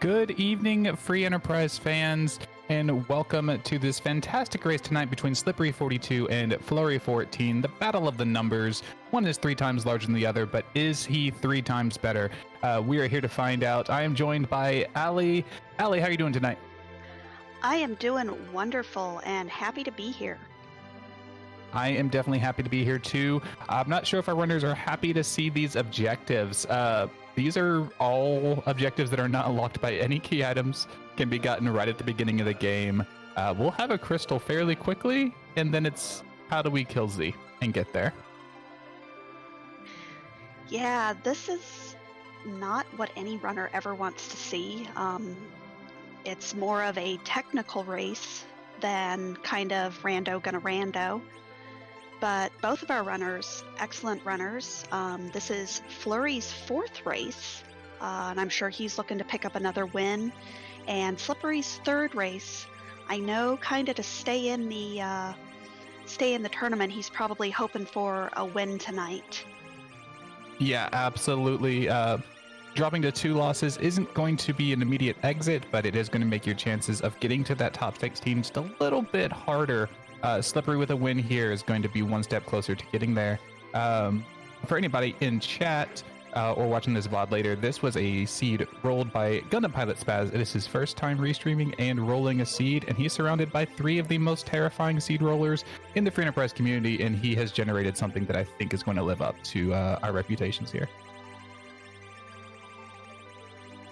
Good evening, Free Enterprise fans, and welcome to this fantastic race tonight between slippery42 and FF4FE, the battle of the numbers. One is 3 times larger than the other, but is he 3 times better? We are here to find out. I am joined by Allie. Allie, how are you doing tonight? I am doing wonderful and happy to be here. I am definitely happy to be here too. I'm not sure if our runners are happy to see these objectives. These are all objectives that are not unlocked by any key items, can be gotten right at the beginning of the game. We'll have a crystal fairly quickly, and then it's how do we kill Z and get there? Yeah, this is not what any runner ever wants to see. It's more of a technical race than kind of rando gonna rando. But both of our runners, excellent runners. This is Fleury's 4th race, and I'm sure he's looking to pick up another win. And Slippery's 3rd race, I know, kind of to stay in the tournament. He's probably hoping for a win tonight. Yeah, absolutely. Dropping to 2 losses isn't going to be an immediate exit, but it is going to make your chances of getting to that top 16 just a little bit harder. Slippery with a win here is going to be 1 step closer to getting there. For anybody in chat or watching this VOD later, this was a seed rolled by Gundam Pilot Spaz. It is his first time restreaming and rolling a seed, and he's surrounded by 3 of the most terrifying seed rollers in the Free Enterprise community, and he has generated something that I think is going to live up to our reputations here.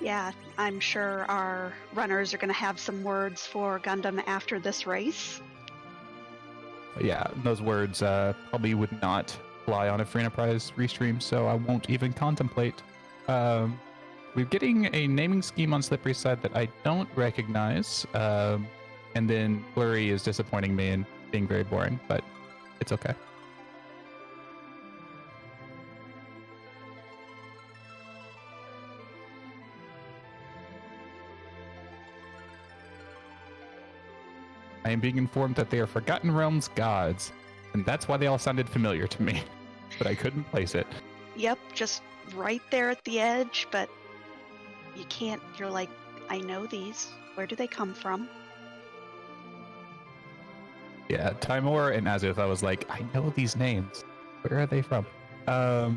Yeah, I'm sure our runners are going to have some words for Gundam after this race. Yeah, those words probably would not fly on a Free Enterprise restream, so I won't even contemplate. We're getting a naming scheme on Slippery's side that I don't recognize, and then Fleury is disappointing me and being very boring, but it's okay. I am being informed that they are Forgotten Realms gods, and that's why they all sounded familiar to me, but I couldn't place it. Yep, just right there at the edge, but you can't, you're like, I know these. Where do they come from? Yeah, Timor and Azuth, I was like, I know these names. Where are they from? But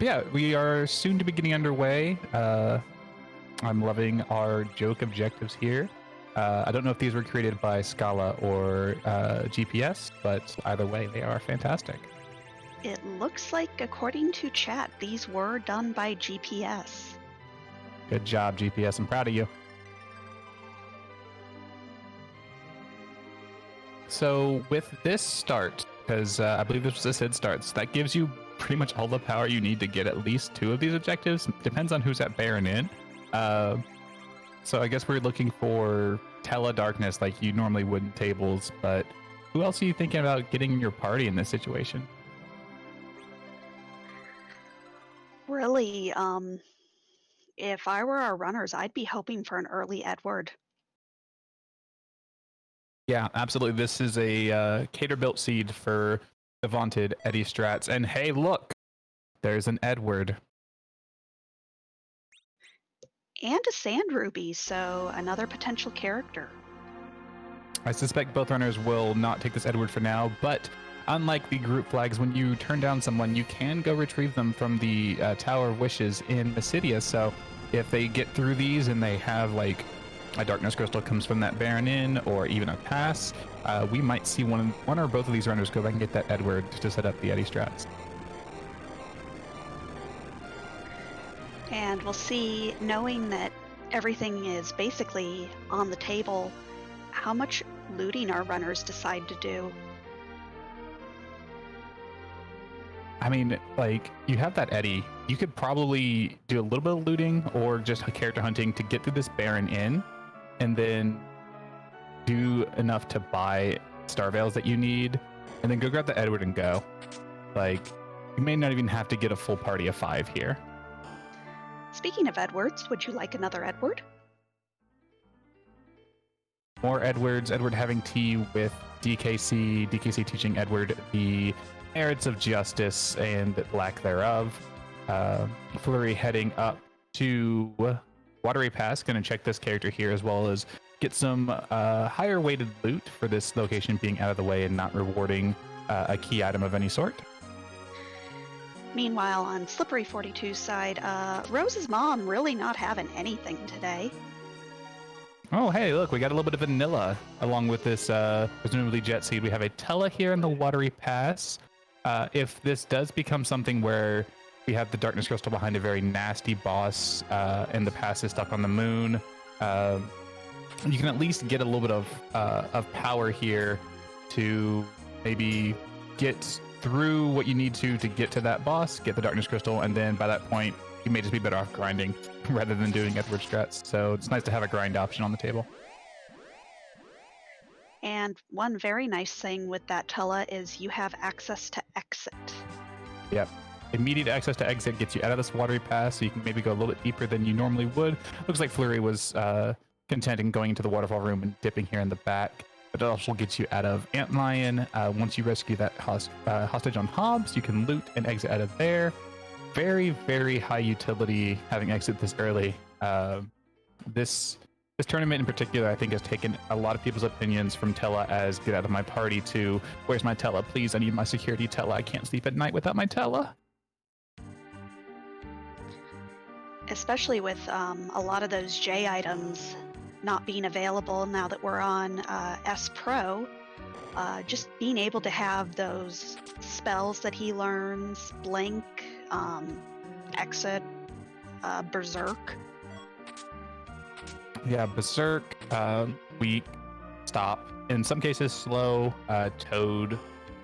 yeah, we are soon to be getting underway. I'm loving our joke objectives here. I don't know if these were created by Scala or GPS, but either way, they are fantastic. It looks like, according to chat, these were done by GPS. Good job, GPS. I'm proud of you. So with this start, because I believe this was a SID start, so that gives you pretty much all the power you need to get at least 2 of these objectives. Depends on who's at Baron in. So I guess we're looking for Tele-Darkness like you normally would in tables, but who else are you thinking about getting in your party in this situation? Really, if I were our runners, I'd be hoping for an early Edward. Yeah, absolutely. This is a cater-built seed for the vaunted Eddie Strats. And hey, look, there's an Edward. And a Sand Ruby, so another potential character. I suspect both runners will not take this Edward for now, but unlike the group flags, when you turn down someone, you can go retrieve them from the Tower of Wishes in Mysidia. So if they get through these and they have like a Darkness Crystal comes from that Baron Inn or even a pass, we might see one or both of these runners go back and get that Edward to set up the Eddie Strats. And we'll see, knowing that everything is basically on the table, how much looting our runners decide to do. I mean, like, you have that Eddie. You could probably do a little bit of looting or just character hunting to get through this Baron Inn, and then do enough to buy Star Veils that you need, and then go grab the Edward and go. Like, you may not even have to get a full party of 5 here. Speaking of Edwards, would you like another Edward? More Edwards, Edward having tea with DKC, DKC teaching Edward the merits of justice and lack thereof. Fleury heading up to Watery Pass, going to check this character here as well as get some higher weighted loot for this location being out of the way and not rewarding a key item of any sort. Meanwhile, on slippery42's side, Rose's mom really not having anything today. Oh, hey, look, we got a little bit of vanilla along with this presumably jet seed. We have a Tella here in the Watery Pass. If this does become something where we have the Darkness Crystal behind a very nasty boss and the pass is stuck on the moon, you can at least get a little bit of power here to maybe get through what you need to get to that boss, get the Darkness Crystal, and then by that point, you may just be better off grinding rather than doing Edward strats. So it's nice to have a grind option on the table. And one very nice thing with that Tella is you have access to exit. Yep. Immediate access to exit gets you out of this Watery Pass, so you can maybe go a little bit deeper than you normally would. Looks like Fleury was content in going into the waterfall room and dipping here in the back. But it also gets you out of Antlion. Once you rescue that hostage on Hobbs, you can loot and exit out of there. Very, very high utility having exit this early. This tournament in particular, I think, has taken a lot of people's opinions from Tella as get out of my party to where's my Tella? Please, I need my security Tella. I can't sleep at night without my Tella. Especially with a lot of those J items not being available now that we're on S Pro. Just being able to have those spells that he learns, Blink, Exit, Berserk. Yeah, Berserk, Weak, Stop. In some cases, Slow, Toad,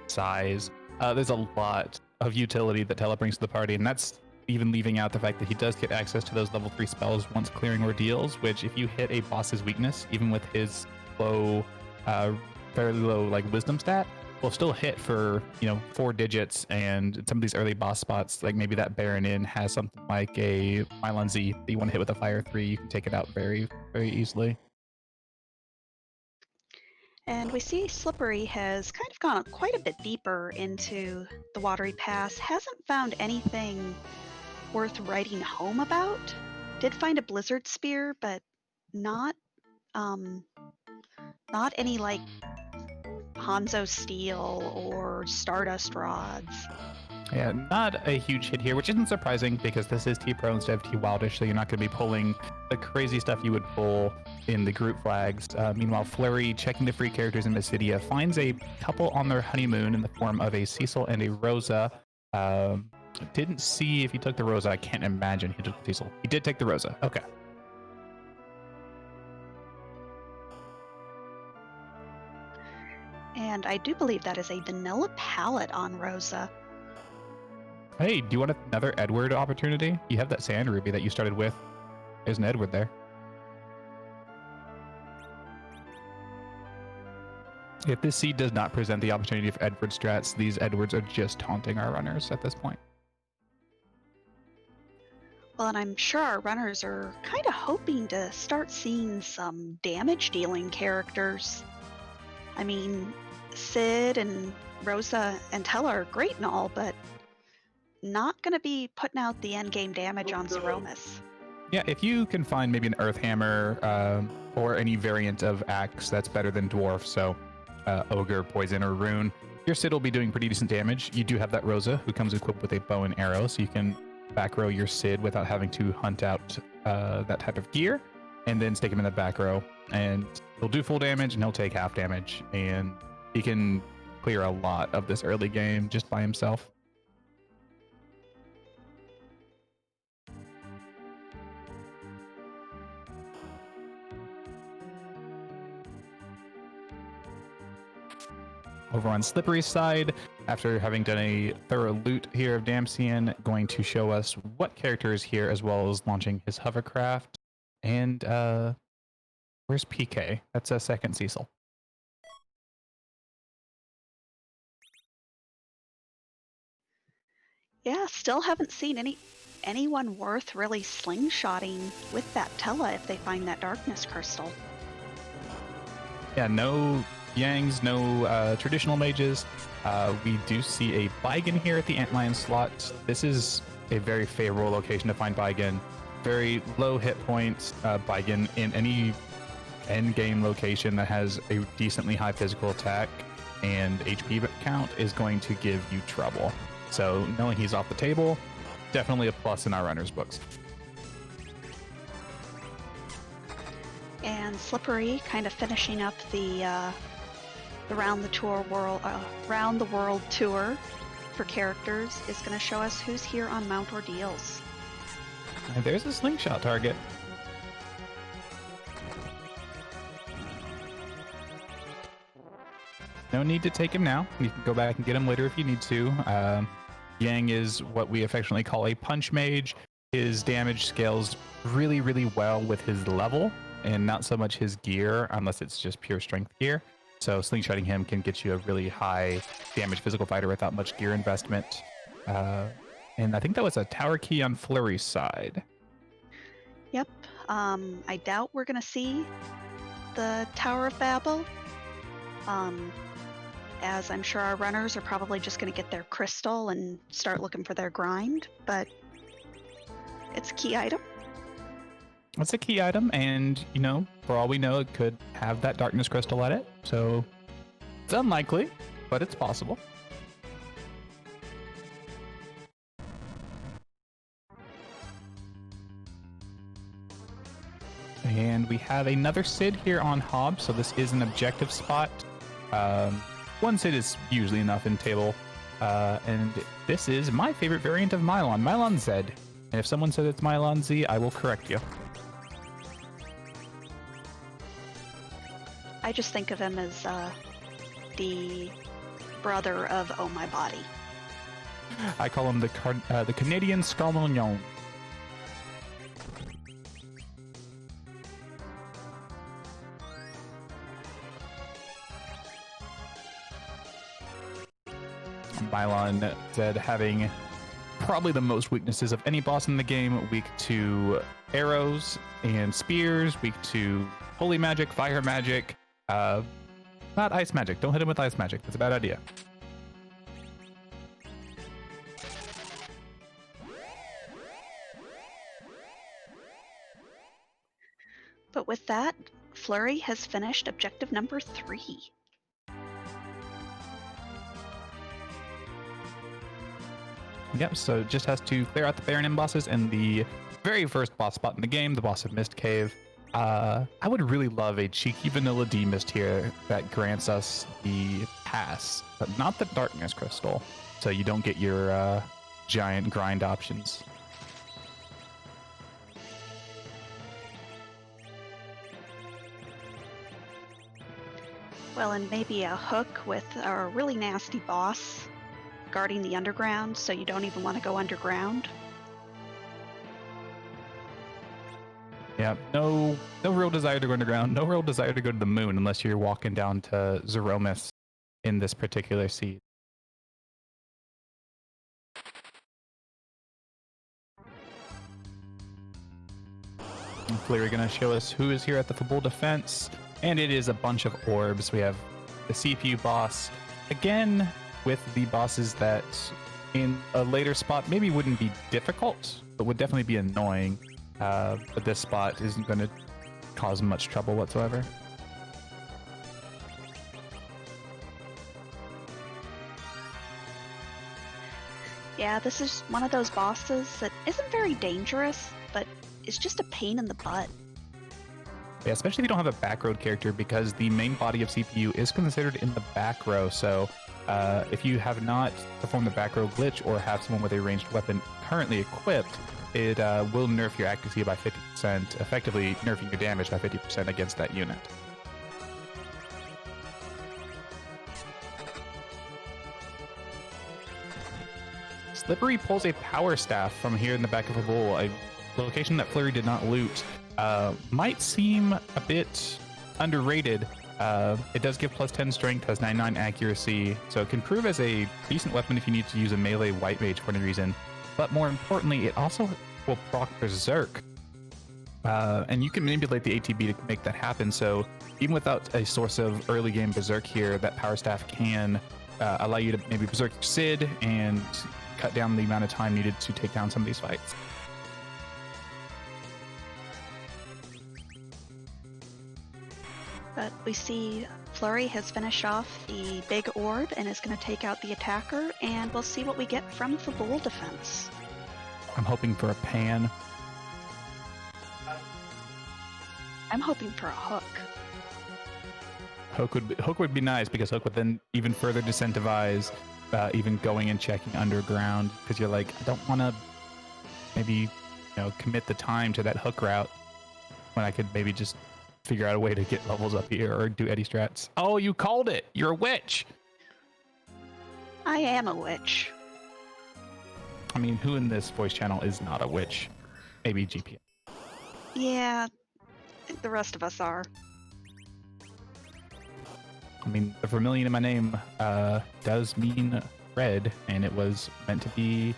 Size. There's a lot of utility that Tella brings to the party, and that's even leaving out the fact that he does get access to those level 3 spells once clearing ordeals, which if you hit a boss's weakness, even with his low, fairly low like wisdom stat, will still hit for 4 digits. And some of these early boss spots, like maybe that Baron Inn has something like a Mylon Z that you want to hit with a Fire 3, you can take it out very, very easily. And we see Slippery has kind of gone quite a bit deeper into the Watery Pass. Hasn't found anything worth writing home about. Did find a Blizzard Spear, but not any like Hanzo Steel or Stardust Rods. Yeah, not a huge hit here, which isn't surprising because this is T-Pro instead of T-Wildish, so you're not going to be pulling the crazy stuff you would pull in the group flags. Meanwhile, Fleury, checking the free characters in Mysidia, finds a couple on their honeymoon in the form of a Cecil and a Rosa. Didn't see if he took the Rosa. I can't imagine he took the Cecil. He did take the Rosa. Okay. And I do believe that is a vanilla palette on Rosa. Hey, do you want another Edward opportunity? You have that Sand Ruby that you started with. There's an Edward there. If this seed does not present the opportunity for Edward strats, these Edwards are just taunting our runners at this point. Well, and I'm sure our runners are kind of hoping to start seeing some damage dealing characters. I mean, Sid and Rosa and Tella are great and all, but not going to be putting out the endgame damage on Threemus. Yeah, if you can find maybe an Earth Hammer or any variant of Axe that's better than Dwarf, so Ogre, Poison, or Rune, your Sid will be doing pretty decent damage. You do have that Rosa who comes equipped with a bow and arrow, so you can back row your Sid without having to hunt out that type of gear, and then stick him in the back row, and he'll do full damage and he'll take half damage, and he can clear a lot of this early game just by himself. Over on Slippery's side, after having done a thorough loot here of Damsian, going to show us what character is here, as well as launching his hovercraft. And where's PK? That's a second Cecil. Yeah, still haven't seen anyone worth really slingshotting with that Tella if they find that Darkness Crystal. Yeah, no Yangs, no traditional mages. We do see a Baigen here at the Antlion slot. This is a very favorable location to find Baigen. very low hit points in any end game location that has a decently high physical attack and HP count is going to give you trouble. So knowing he's off the table, definitely a plus in our runners books. And Slippery kind of finishing up the round the world tour for characters is going to show us who's here on Mount Ordeals. There's a slingshot target. No need to take him now. You can go back and get him later if you need to. Yang is what we affectionately call a punch mage. His damage scales really, really well with his level and not so much his gear, unless it's just pure strength gear. So slingshotting him can get you a really high damage physical fighter without much gear investment. And I think that was a tower key on Fleury's side. Yep. I doubt we're going to see the Tower of Babel. As I'm sure our runners are probably just going to get their crystal and start looking for their grind, but it's a key item. It's a key item, and, you know, for all we know, it could have that darkness crystal at it. So it's unlikely, but it's possible. And we have another Sid here on Hob, so this is an objective spot. One Sid is usually enough in table, and this is my favorite variant of Mylon, Mylon Z. And if someone said it's Mylon Z, I will correct you. I just think of him as the brother of Oh My Body. I call him the Canadian Scarmignon. Mylon Zed having probably the most weaknesses of any boss in the game. Weak to arrows and spears, weak to holy magic, fire magic, not ice magic. Don't hit him with ice magic. That's a bad idea. But with that, Fleury has finished objective number 3. Yep, so just has to clear out the Baron M bosses and the very first boss spot in the game, the boss of Mist Cave. I would really love a cheeky vanilla D-Mist here that grants us the pass, but not the darkness crystal, so you don't get your giant grind options. Well, and maybe a hook with a really nasty boss guarding the underground, so you don't even want to go underground. Yeah, no real desire to go underground, no real desire to go to the moon unless you're walking down to Zeromus in this particular seed. Fleury gonna show us who is here at the Fabul Defense, and it is a bunch of orbs. We have the CPU boss, again, with the bosses that in a later spot maybe wouldn't be difficult, but would definitely be annoying. But this spot isn't going to cause much trouble whatsoever. Yeah, this is one of those bosses that isn't very dangerous, but is just a pain in the butt. Yeah, especially if you don't have a back road character, because the main body of CPU is considered in the back row. So if you have not performed the back row glitch or have someone with a ranged weapon currently equipped, it will nerf your accuracy by 50%, effectively nerfing your damage by 50% against that unit. Slippery pulls a power staff from here in the back of a bull, a location that Fleury did not loot. Might seem a bit underrated. It does give plus 10 strength, has 99 accuracy, so it can prove as a decent weapon if you need to use a melee white mage for any reason. But more importantly, it also will proc Berserk. And you can manipulate the ATB to make that happen, so even without a source of early game Berserk here, that power staff can allow you to maybe Berserk Sid and cut down the amount of time needed to take down some of these fights. But we see Flurry has finished off the big orb and is going to take out the attacker, and we'll see what we get from the Bull defense. I'm hoping for a pan. I'm hoping for a hook. Hook would be nice, because Hook would then even further disincentivize even going and checking underground, because you're like, I don't want to maybe commit the time to that hook route when I could maybe just figure out a way to get levels up here or do Eddie strats. Oh, you called it! You're a witch! I am a witch. I mean, who in this voice channel is not a witch? Maybe GPS. Yeah, the rest of us are. I mean, the vermilion in my name does mean red, and it was meant to be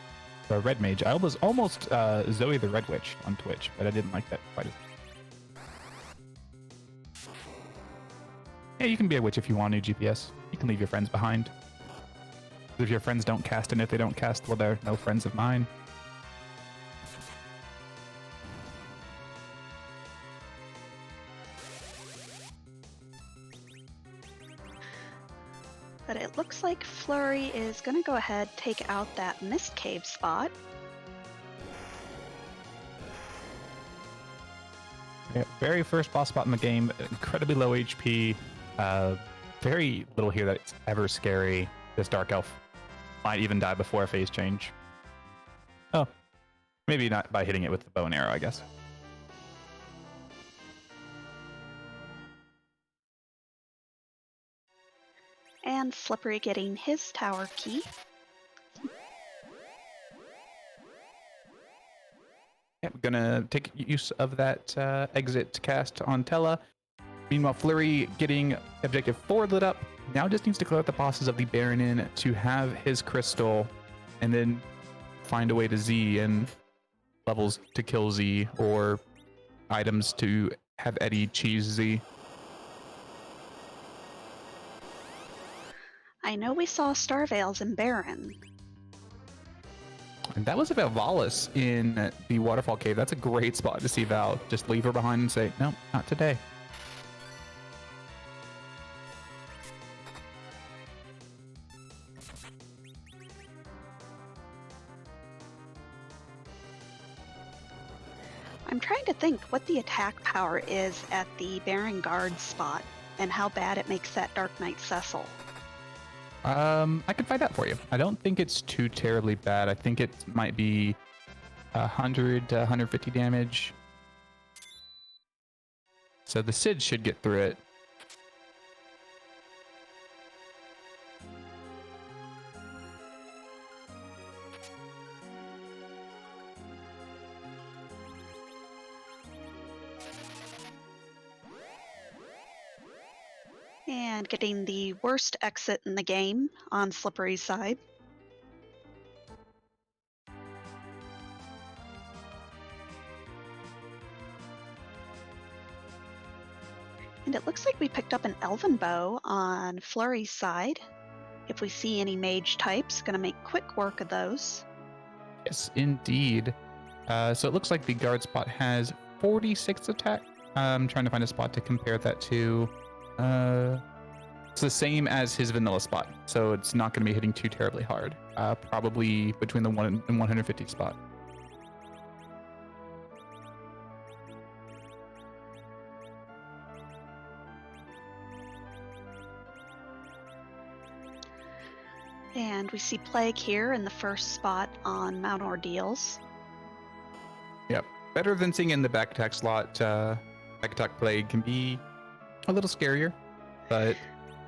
a red mage. I was almost Zoe the Red Witch on Twitch, but I didn't like that quite as much. Yeah, you can be a witch if you want to, GPS. You can leave your friends behind. If your friends don't cast, and if they don't cast, well, they're no friends of mine. But it looks like Flurry is going to go ahead, take out that Mist Cave spot. Yeah, very first boss spot in the game, incredibly low HP. Very little here that's ever scary. This Dark Elf might even die before a phase change. Oh, maybe not by hitting it with the bow and arrow, I guess. And Slippery getting his tower key. Yeah, we're gonna take use of that exit cast on Tella. Meanwhile, Flurry getting objective 4 lit up. Now just needs to clear out the bosses of the Baron in to have his crystal, and then find a way to Z and levels to kill Z, or items to have Eddie cheese Z. I know we saw Starveils in Baron. And that was about Valis in the Waterfall Cave. That's a great spot to see Val. Just leave her behind and say, no, not today. I'm trying to think what the attack power is at the Baron Guard spot and how bad it makes that Dark Knight Cecil. I can find out for you. I don't think it's too terribly bad. I think it might be 100 to 150 damage. So the Cid should get through it. And getting the worst exit in the game on Slippery's side. And it looks like we picked up an Elven Bow on Flurry's side. If we see any mage types, gonna make quick work of those. Yes, indeed. So it looks like the guard spot has 46 attack. I'm trying to find a spot to compare that to. It's the same as his vanilla spot, so it's not going to be hitting too terribly hard. Probably between the 1 and 150 spot. And we see Plague here in the first spot on Mount Ordeals. Yep, better than seeing in the back attack slot. Back attack Plague can be a little scarier, but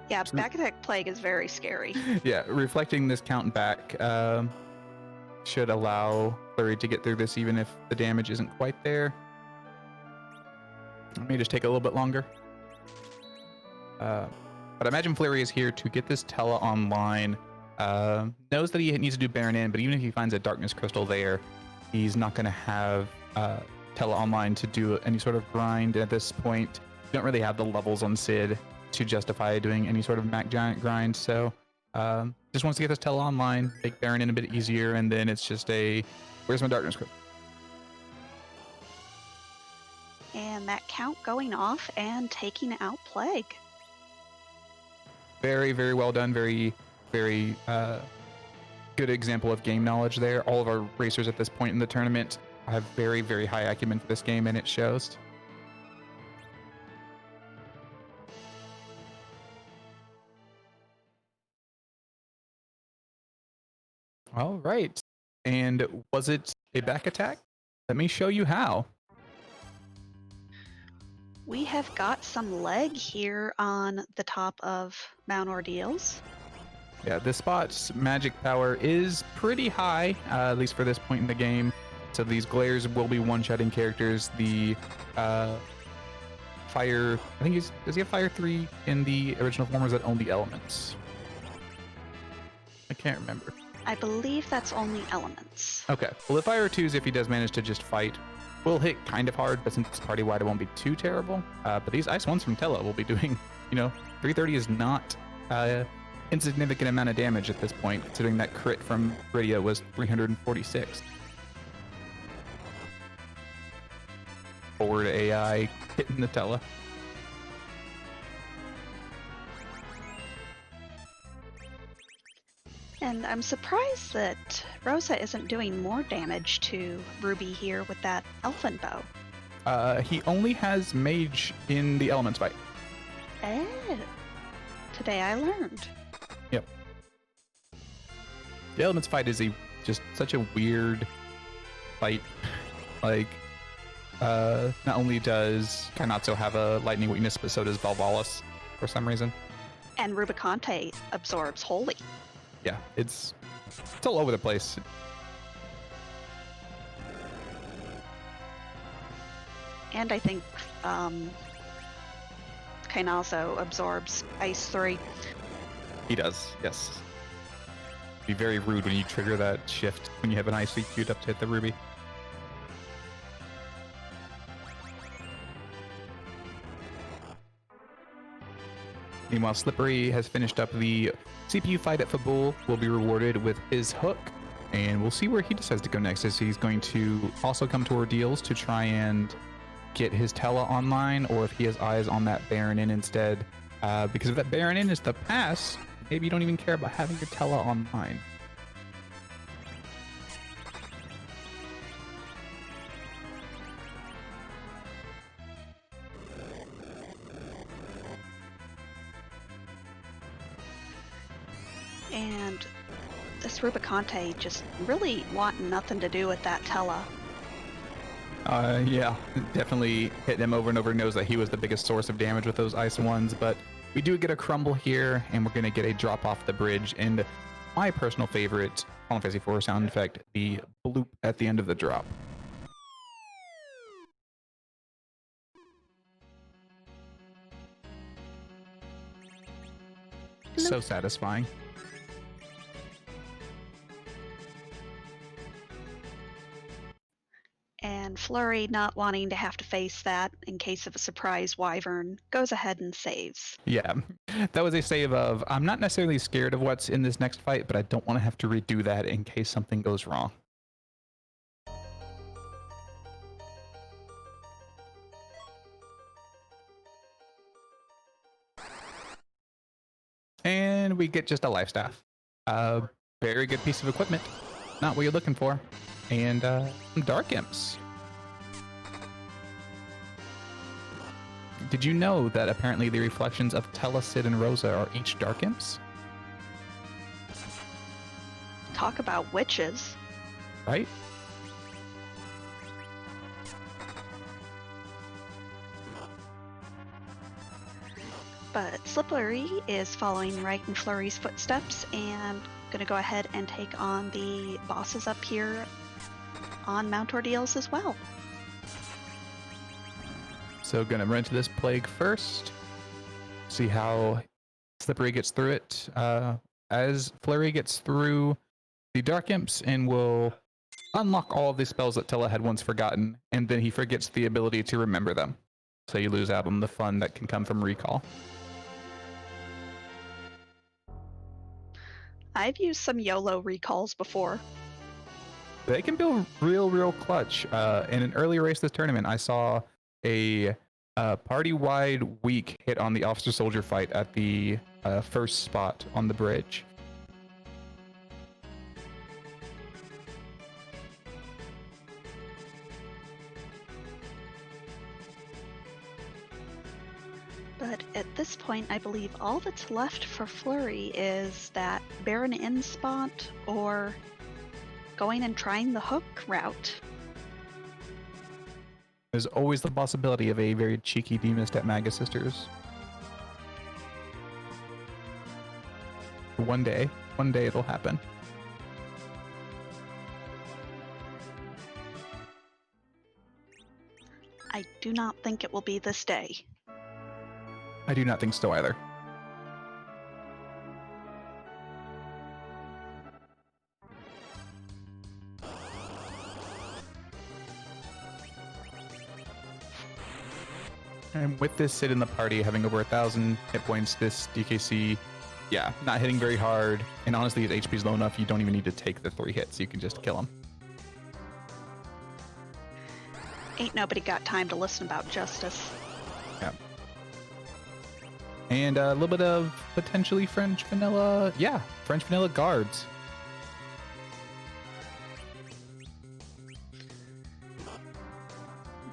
yeah, back attack Plague is very scary. Yeah, reflecting this count back should allow Flurry to get through this, even if the damage isn't quite there. It may just take a little bit longer. But I imagine Flurry is here to get this Tella online. Knows that he needs to do Baron in, but even if he finds a Darkness Crystal there, he's not going to have Tella online to do any sort of grind at this point. You don't really have the levels on Cid to justify doing any sort of Mac Giant grind, so just wants to get this Tella online, make Baron in a bit easier, and then it's just a, where's my Darkness Crystal? And And that count going off and taking out Plague. Very, very well done. Very, very good example of game knowledge there. All of our racers at this point in the tournament have very, very high acumen for this game, and it shows. All right. And was it a back attack? Let me show you how. We have got some leg here on the top of Mount Ordeals. Yeah, this spot's magic power is pretty high, at least for this point in the game. So these glares will be one-shotting characters. The fire, I think does he have fire 3 in the original form, or is that only elements? I can't remember. I believe that's only elements. Okay, well the fire 2s, if he does manage to just fight, will hit kind of hard, but since it's party-wide, it won't be too terrible. But these ice ones from Tella will be doing, 330 is not insignificant amount of damage at this point, considering that crit from Rydia was 346. Forward AI hitting the Tella. And I'm surprised that Rosa isn't doing more damage to Ruby here with that elfin bow. He only has mage in the elements fight. Eh, today I learned. Yep. The elements fight is just such a weird fight. Like, not only does Kainatsu have a lightning weakness, but so does Valvalis for some reason. And Rubicante absorbs Holy. Yeah, it's all over the place. And I think Kainatsu absorbs Ice 3. He does, yes. Be very rude when you trigger that shift when you have an icy queued up to hit the Ruby. Meanwhile, Slippery has finished up the CPU fight at Fabul, will be rewarded with his hook, and we'll see where he decides to go next, as he's going to also come to Ordeals to try and get his Tella online, or if he has eyes on that Baron Inn instead. Because if that Baron Inn is the pass, maybe you don't even care about having your Tella online. And this Rubicante just really wanting nothing to do with that Tella. Yeah, definitely hit him over and over. Knows that he was the biggest source of damage with those ice ones, but we do get a crumble here, and we're going to get a drop off the bridge. And my personal favorite Final Fantasy IV sound effect, the bloop at the end of the drop. So satisfying. And Flurry, not wanting to have to face that in case of a surprise wyvern, goes ahead and saves. Yeah, that was a save of, I'm not necessarily scared of what's in this next fight, but I don't want to have to redo that in case something goes wrong. And we get just a life staff. Very good piece of equipment. Not what you're looking for. And Dark Imps. Did you know that apparently the reflections of Tella, Sid, and Rosa are each Dark Imps? Talk about witches. Right? But Slippery is following right in Flurry's footsteps and going to go ahead and take on the bosses up here on Mount Ordeals as well. So gonna run into this plague first. See how Slippery gets through it. As Flurry gets through the Dark Imps, and will unlock all of the spells that Tella had once forgotten, and then he forgets the ability to remember them. So you lose out on the fun that can come from recall. I've used some YOLO recalls before. They can be real clutch. In an early race this tournament, I saw a party-wide weak hit on the officer-soldier fight at the first spot on the bridge. But at this point, I believe all that's left for Flurry is that Baron in spot or going and trying the hook route. There's always the possibility of a very cheeky demist at Maga Sisters. One day it'll happen. I do not think it will be this day. I do not think so either. And with this Sid in the party having over 1,000 hit points, this DKC, yeah, not hitting very hard. And honestly, his HP is low enough, you don't even need to take the 3 hits. You can just kill him. Ain't nobody got time to listen about justice. Yeah. And a little bit of potentially French vanilla. Yeah, French vanilla guards.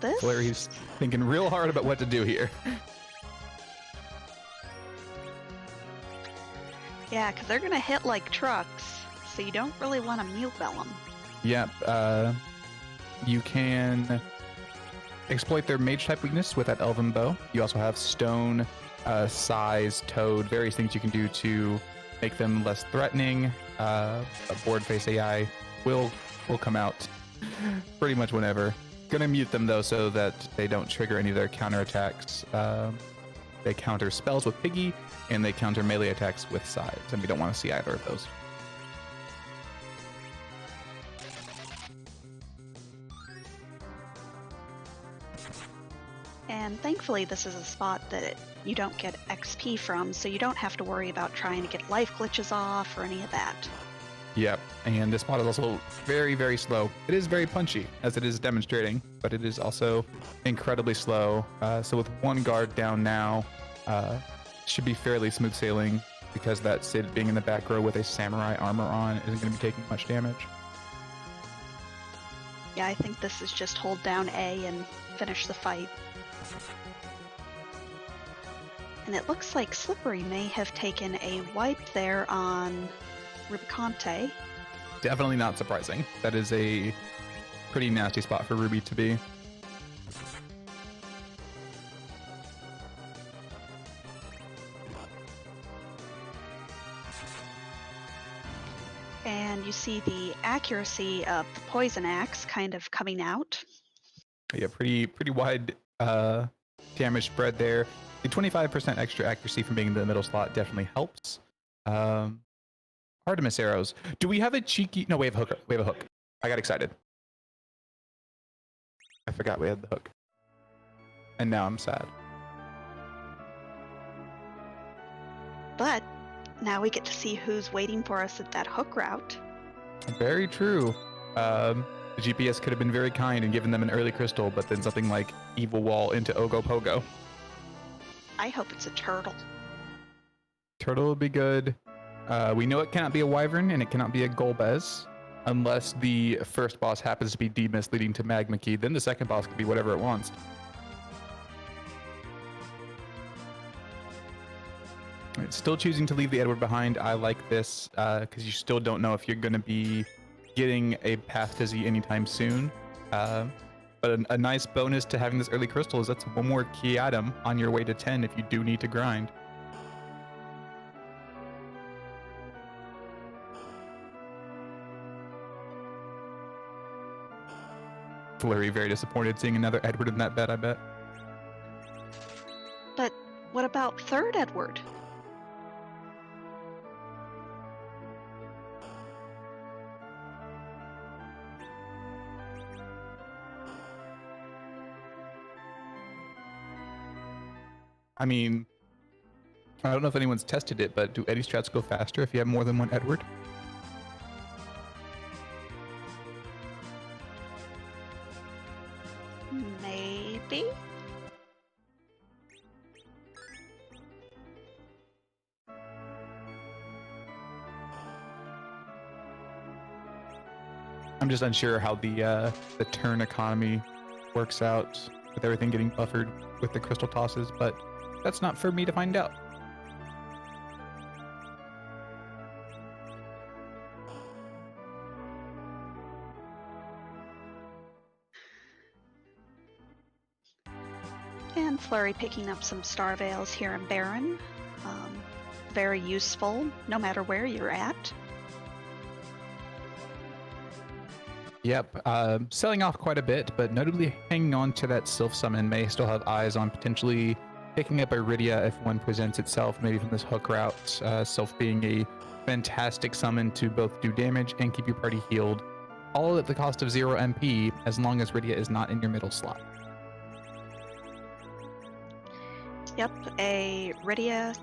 This? Flurry's thinking real hard about what to do here. Yeah, because they're going to hit like trucks, so you don't really want to mute bell them. Yep. You can exploit their mage type weakness with that elven bow. You also have stone, size, toad, various things you can do to make them less threatening. A board face AI will come out pretty much whenever. Gonna mute them though so that they don't trigger any of their counterattacks. They counter spells with Piggy and they counter melee attacks with size, and we don't want to see either of those. And thankfully this is a spot that you don't get XP from, so you don't have to worry about trying to get life glitches off or any of that. Yep, and this spot is also very, very slow. It is very punchy, as it is demonstrating, but it is also incredibly slow. So with one guard down now, should be fairly smooth sailing, because that Sid being in the back row with a samurai armor on isn't going to be taking much damage. Yeah, I think this is just hold down A and finish the fight. And it looks like Slippery may have taken a wipe there on Rubicante. Definitely not surprising. That is a pretty nasty spot for Ruby to be. And you see the accuracy of the poison axe kind of coming out. Yeah, pretty wide damage spread there. The 25% extra accuracy from being in the middle slot definitely helps. Hard to miss arrows. Do we have a cheeky... No, we have a hook. We have a hook. I got excited. I forgot we had the hook. And now I'm sad. But now we get to see who's waiting for us at that hook route. Very true. The GPS could have been very kind and given them an early crystal, but then something like Evil Wall into Ogo Pogo. I hope it's a turtle. Turtle would be good. We know it cannot be a Wyvern and it cannot be a Golbez unless the first boss happens to be Demus leading to Magma Key. Then the second boss could be whatever it wants. It's still choosing to leave the Edward behind. I like this because you still don't know if you're going to be getting a path to Z anytime soon. But a nice bonus to having this early crystal is that's one more key item on your way to 10 if you do need to grind. Flurry very disappointed seeing another Edward in that bed, I bet. But what about third Edward? I mean, I don't know if anyone's tested it, but do Eddie strats go faster if you have more than one Edward? Maybe? I'm just unsure how the turn economy works out with everything getting buffered with the crystal tosses, but that's not for me to find out. And Flurry picking up some Star Veils here in Baron. Very useful, no matter where you're at. Yep, selling off quite a bit, but notably hanging on to that Sylph summon. May still have eyes on potentially picking up Iridia if one presents itself, maybe from this hook route. Sylph being a fantastic summon to both do damage and keep your party healed, all at the cost of 0 MP, as long as Iridia is not in your middle slot. Yep, a Rydia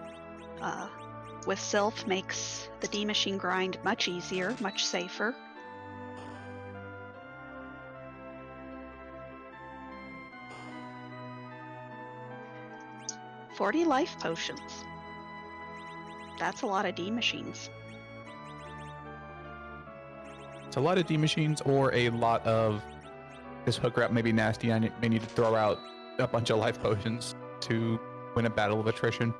with Sylph makes the D machine grind much easier, much safer. $40 life potions. That's a lot of D machines. It's a lot of D machines or a lot of this hook route may be nasty. I may need to throw out a bunch of life potions to win a battle of attrition.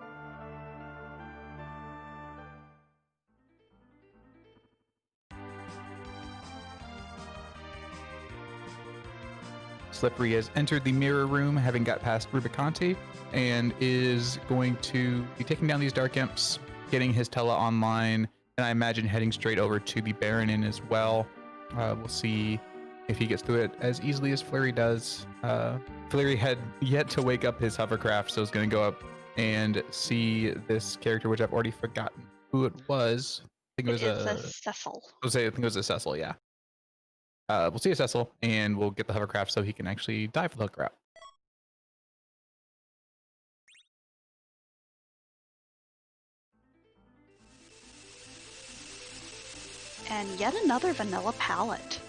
Slippery has entered the mirror room, having got past Rubicante, and is going to be taking down these Dark Imps, getting his Tela online, and I imagine heading straight over to the Baron Inn as well. We'll see if he gets through it as easily as Flurry does. Flurry had yet to wake up his hovercraft, so is going to go up and see this character, which I've already forgotten who it was. I think it was a Cecil. I think it was a Cecil, yeah. We'll see a Cecil, and we'll get the hovercraft so he can actually die for the hook route. And yet another vanilla palette.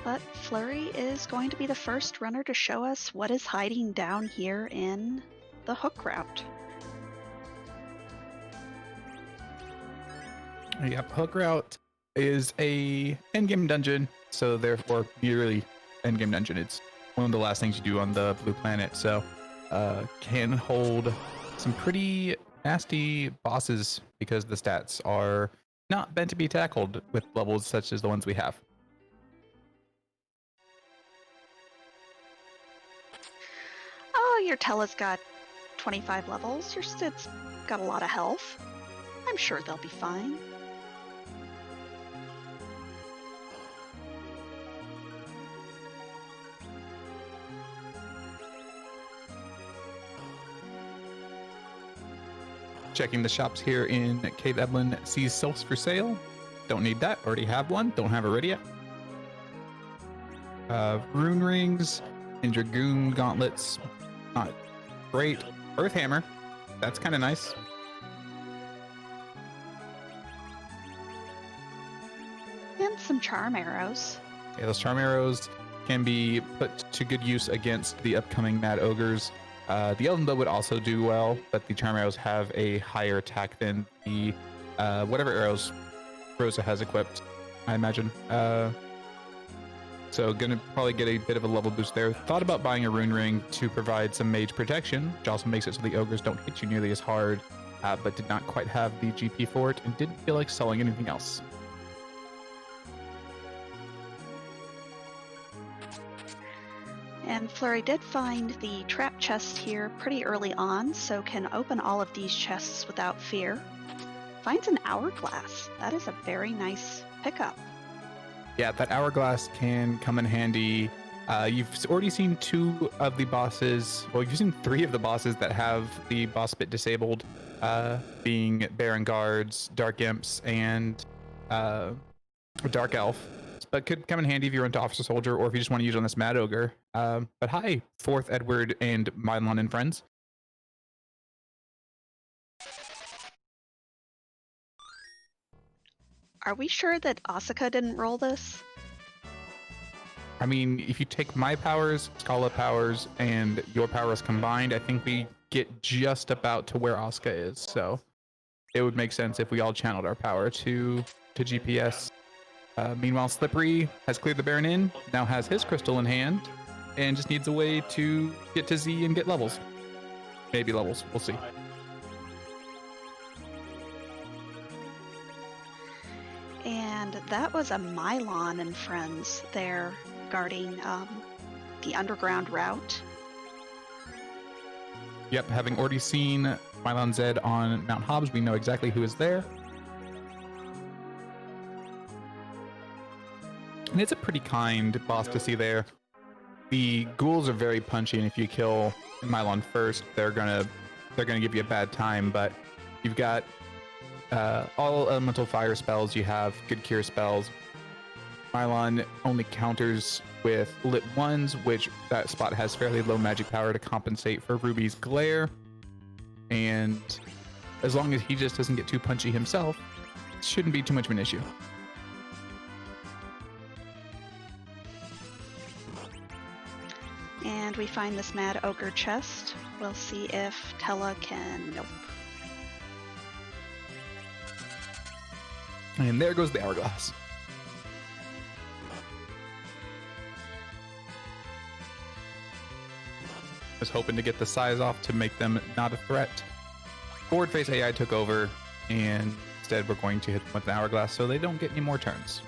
But Flurry is going to be the first runner to show us what is hiding down here in the hook route. Yep, hook route is a endgame dungeon, so therefore nearly endgame dungeon. It's one of the last things you do on the blue planet, so can hold some pretty nasty bosses because the stats are not meant to be tackled with levels such as the ones we have. Oh, your Tela's got 25 levels. Your Sid's got a lot of health. I'm sure they'll be fine. Checking the shops here in Cave Eblin, sees Sylphs for sale. Don't need that, already have one, don't have Iridia. Rune rings and Dragoon gauntlets, not great. Earth hammer, that's kind of nice. And some charm arrows. Yeah, those charm arrows can be put to good use against the upcoming Mad Ogres. The Elven Bow would also do well, but the charm arrows have a higher attack than the whatever arrows Rosa has equipped, I imagine. So gonna probably get a bit of a level boost there. Thought about buying a rune ring to provide some mage protection, which also makes it so the ogres don't hit you nearly as hard, but did not quite have the GP for it and didn't feel like selling anything else. And Flurry did find the trap chest here pretty early on, so can open all of these chests without fear. Finds an hourglass. That is a very nice pickup. Yeah, that hourglass can come in handy. You've already seen 2 of the bosses. Well, you've seen 3 of the bosses that have the boss bit disabled, being Baron Guards, Dark Imps, and Dark Elf. But could come in handy if you're into Officer Soldier or if you just want to use it on this Mad Ogre. But hi, 4th Edward and Mylon and friends. Are we sure that Asuka didn't roll this? I mean, if you take my powers, Scala powers, and your powers combined, I think we get just about to where Asuka is. So it would make sense if we all channeled our power to GPS. Meanwhile, Slippery has cleared the Baron in, now has his crystal in hand, and just needs a way to get to Z and get levels. Maybe levels, we'll see. And that was a Mylon and friends there guarding the underground route. Yep, having already seen Mylon Zed on Mount Hobbs, we know exactly who is there. And it's a pretty kind boss to see there. The ghouls are very punchy, and if you kill Mylon first, they're gonna give you a bad time. But you've got all elemental fire spells. You have good cure spells. Mylon only counters with lit ones, which that spot has fairly low magic power to compensate for Ruby's glare. And as long as he just doesn't get too punchy himself, it shouldn't be too much of an issue. And we find this Mad Ogre chest. We'll see if Tella can... Nope. And there goes the hourglass. Was hoping to get the size off to make them not a threat. Forward face AI took over, and instead we're going to hit them with an hourglass so they don't get any more turns.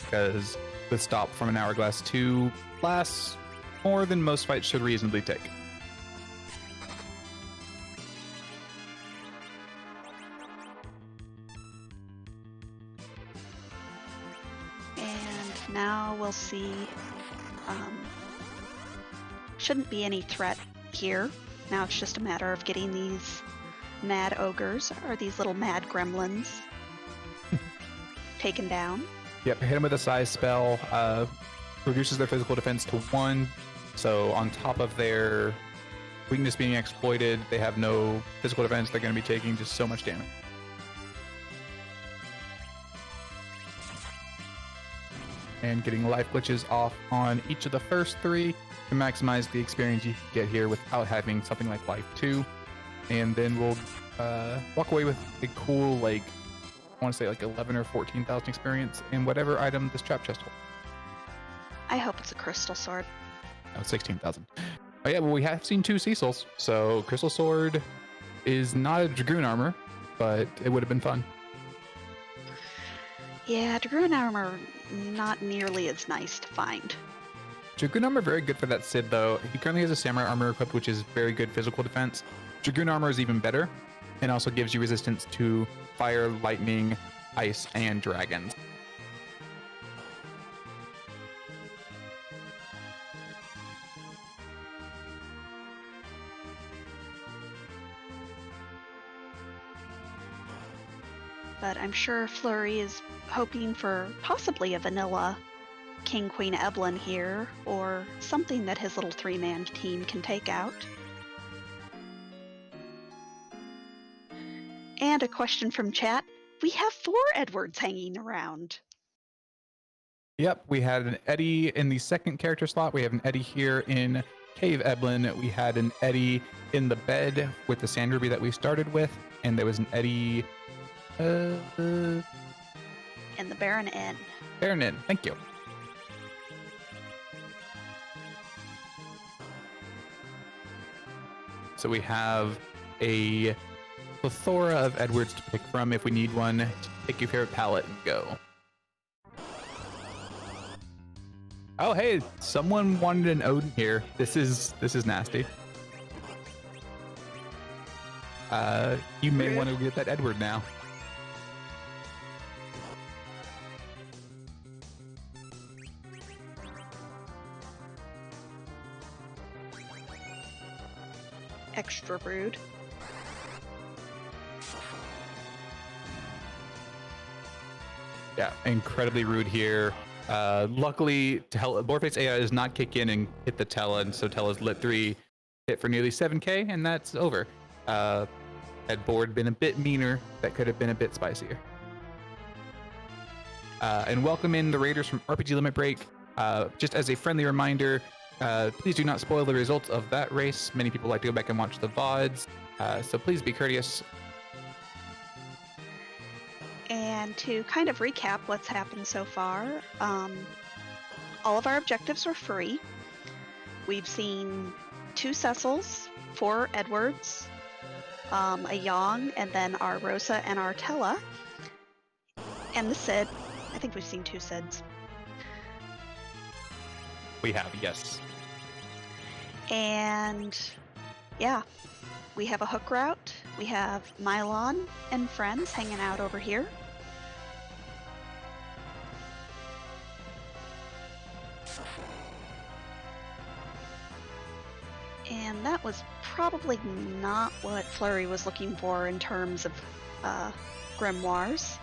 Because the stop from an hourglass 2 lasts more than most fights should reasonably take. And now we'll see... shouldn't be any threat here. Now it's just a matter of getting these mad ogres, or these little mad gremlins, taken down. Yep, hit them with a size spell. Reduces their physical defense to 1. So on top of their weakness being exploited, they have no physical defense. They're going to be taking just so much damage. And getting life glitches off on each of the first 3 to maximize the experience you get here without having something like life 2. And then we'll walk away with a cool, like, I want to say like 11 or 14,000 experience in whatever item this trap chest holds. I hope it's a crystal sword. Oh, 16,000. Oh yeah, well we have seen 2 Cecils, so Crystal Sword is not a Dragoon armor, but it would have been fun. Yeah, Dragoon armor not nearly as nice to find. Dragoon armor very good for that Cid though. He currently has a Samurai armor equipped, which is very good physical defense. Dragoon armor is even better, and also gives you resistance to fire, lightning, ice, and dragons. But I'm sure Fleury is hoping for possibly a vanilla King Queen Evelyn here, or something that his little 3-man team can take out. And a question from chat. We have 4 Edwards hanging around. Yep, we had an Eddie in the second character slot. We have an Eddie here in Cave Eblin. We had an Eddie in the bed with the Sand Ruby that we started with, and there was an Eddie... And the Baron Inn. Baron Inn, thank you. So we have a plethora of Edwards to pick from if we need one. Pick your favorite palette and go. Oh hey, someone wanted an Odin here. This is nasty. You may want to get that Edward now. Extra rude. Yeah, incredibly rude here. Luckily, Boreface AI does not kick in and hit the Tella, and so Tella's lit 3 hit for nearly 7k, and that's over. Had Board been a bit meaner, that could have been a bit spicier. And welcome in the Raiders from RPG Limit Break. Just as a friendly reminder, please do not spoil the results of that race. Many people like to go back and watch the VODs, so please be courteous. And to kind of recap what's happened so far, all of our objectives were free. We've seen 2 Cecils, 4 Edwards, a Yang, and then our Rosa and our Tella. And the Cid. I think we've seen 2 Cids. We have, yes. And yeah, we have a hook route. We have Mylon and friends hanging out over here. And that was probably not what Fleury was looking for in terms of grimoires.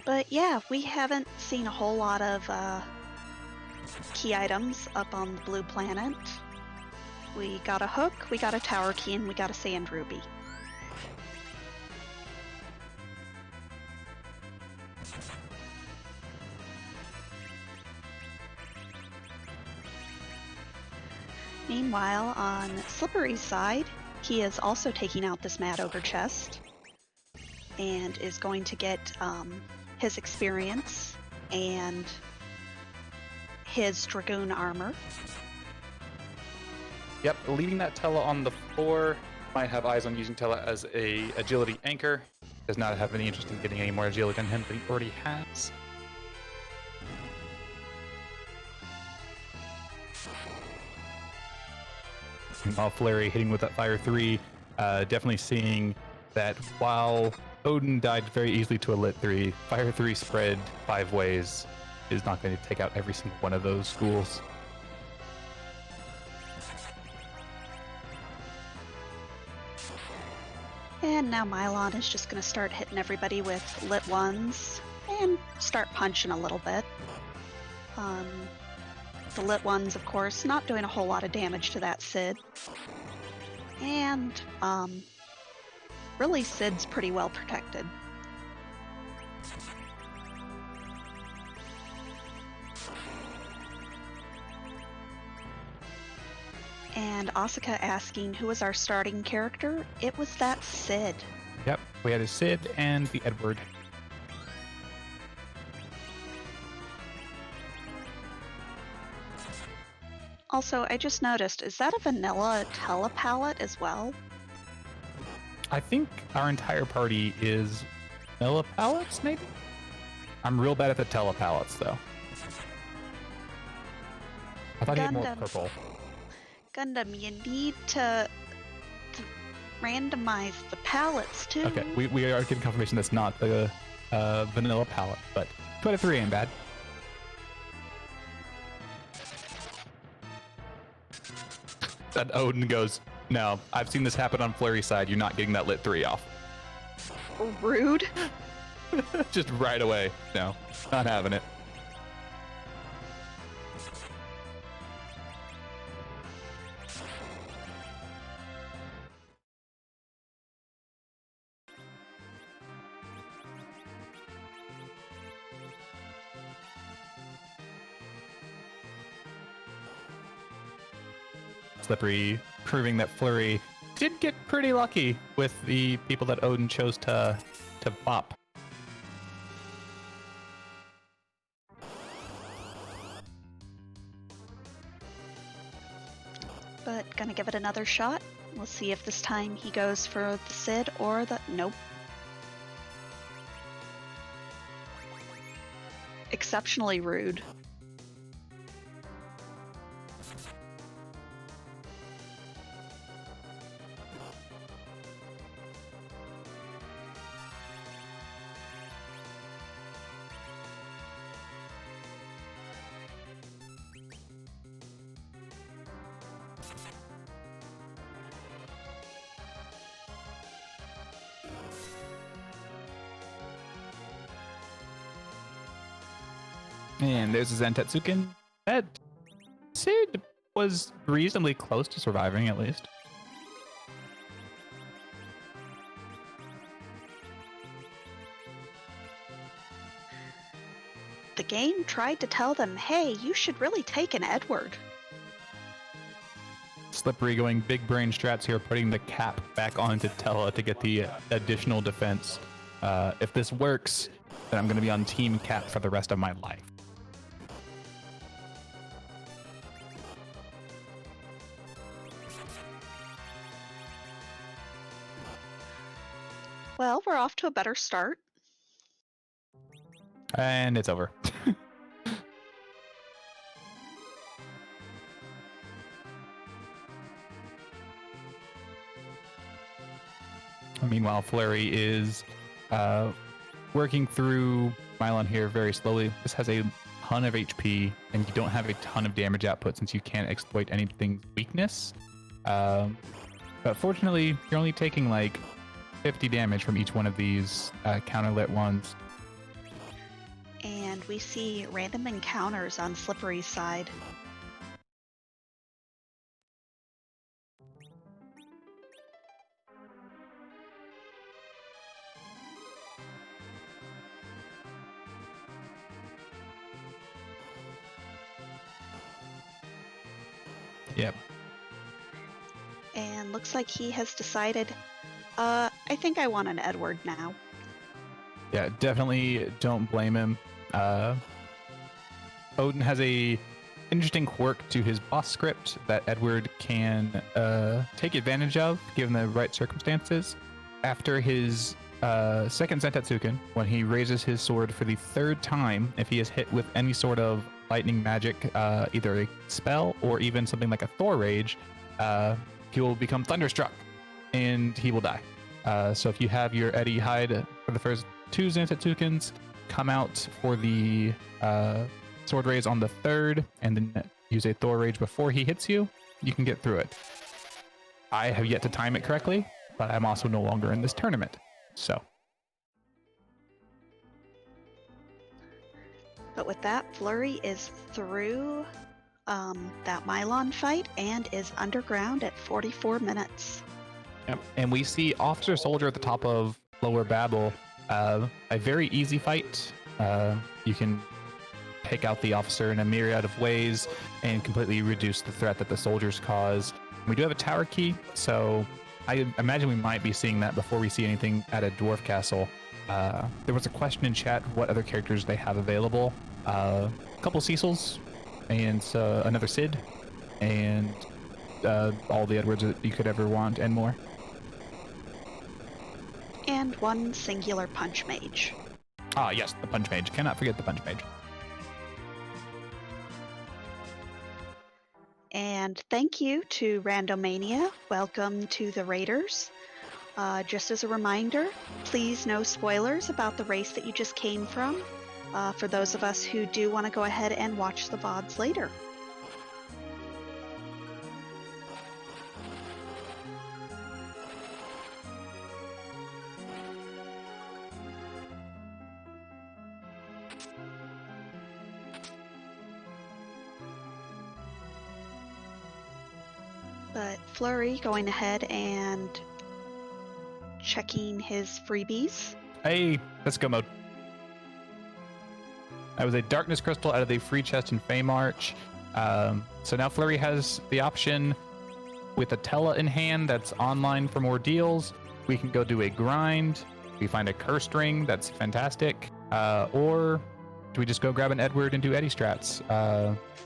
But yeah, we haven't seen a whole lot of key items up on the blue planet. We got a hook, we got a tower key, and we got a sand ruby. Meanwhile, on Slippery's side, he is also taking out this Mad Ogre chest and is going to get his experience and his Dragoon armor. Yep, leaving that Tella on the floor. Might have eyes on using Tella as a agility anchor. Does not have any interest in getting any more agility than him, but he already has. While Fleury hitting with that Fire 3, definitely seeing that while Odin died very easily to a Lit 3, Fire 3 spread 5 ways is not going to take out every single one of those schools. And now Mylon is just going to start hitting everybody with Lit 1s and start punching a little bit. The Lit 1s, of course, not doing a whole lot of damage to that Cid. And really, Cid's pretty well protected. And Asuka asking who was our starting character. It was that Cid. Yep, we had a Cid and the Edward. Also, I just noticed, is that a vanilla Tella palette as well? I think our entire party is vanilla palettes, maybe? I'm real bad at the Tella palettes, though. I thought he had more purple. Gundam, you need to randomize the palettes, too. Okay, we are getting confirmation that's not the vanilla palette, but 2 out of 3 ain't bad. And Odin goes, no, I've seen this happen on Fleury's side. You're not getting that Lit 3 off. Rude. Just right away. No, not having it. Slippery, proving that Fleury did get pretty lucky with the people that Odin chose to bop. But gonna give it another shot. We'll see if this time he goes for the Cid or the... Nope. Exceptionally rude. And there's a Zentetsuken. That Cid was reasonably close to surviving, at least. the game tried to tell them, hey, you should really take an Edward. Slippery going big brain strats here, putting the cap back onto Tella to get the additional defense. If this works, then I'm going to be on Team Cap for the rest of my life. Well, we're off to a better start. And it's over. Meanwhile, Fleury is working through Mylon here very slowly. This has a ton of HP, and you don't have a ton of damage output since you can't exploit anything's weakness. But fortunately, you're only taking like 50 damage from each one of these counter-lit ones. And we see random encounters on Slippery's side. Yep. And looks like he has decided, I think I want an Edward now. Yeah, definitely don't blame him. Odin has a interesting quirk to his boss script that Edward can take advantage of given the right circumstances. After his second Zentatsuken, when he raises his sword for the third time, if he is hit with any sort of lightning magic, either a spell or even something like a Thor Rage, he will become thunderstruck and he will die. So if you have your Eddie hide for the first two Zentatsukens, come out for the sword raise on the third, and then use a Thor Rage before he hits you, you can get through it. I have yet to time it correctly, but I'm also no longer in this tournament, so. But with that, Fleury is through that Mylon fight and is underground at 44 minutes. Yep. And we see Officer Soldier at the top of Lower Babel. A very easy fight. You can take out the officer in a myriad of ways and completely reduce the threat that the soldiers cause. We do have a tower key, so I imagine we might be seeing that before we see anything at a dwarf castle. There was a question in chat what other characters they have available. A couple Cecils and another Sid and all the Edwards that you could ever want and more. And one singular punch mage. Ah, yes, the punch mage. Cannot forget the punch mage. And thank you to Randomania. Welcome to the Raiders. Just as a reminder, please no spoilers about the race that you just came from, for those of us who do want to go ahead and watch the VODs later. But Fleury going ahead and checking his freebies. Hey, let's go mode. That was a Darkness Crystal out of the free chest in Feymarch. So now Fleury has the option with a Tella in hand that's online for more deals. We can go do a grind. We find a cursed ring that's fantastic. Or do we just go grab an Edward and do Eddie strats?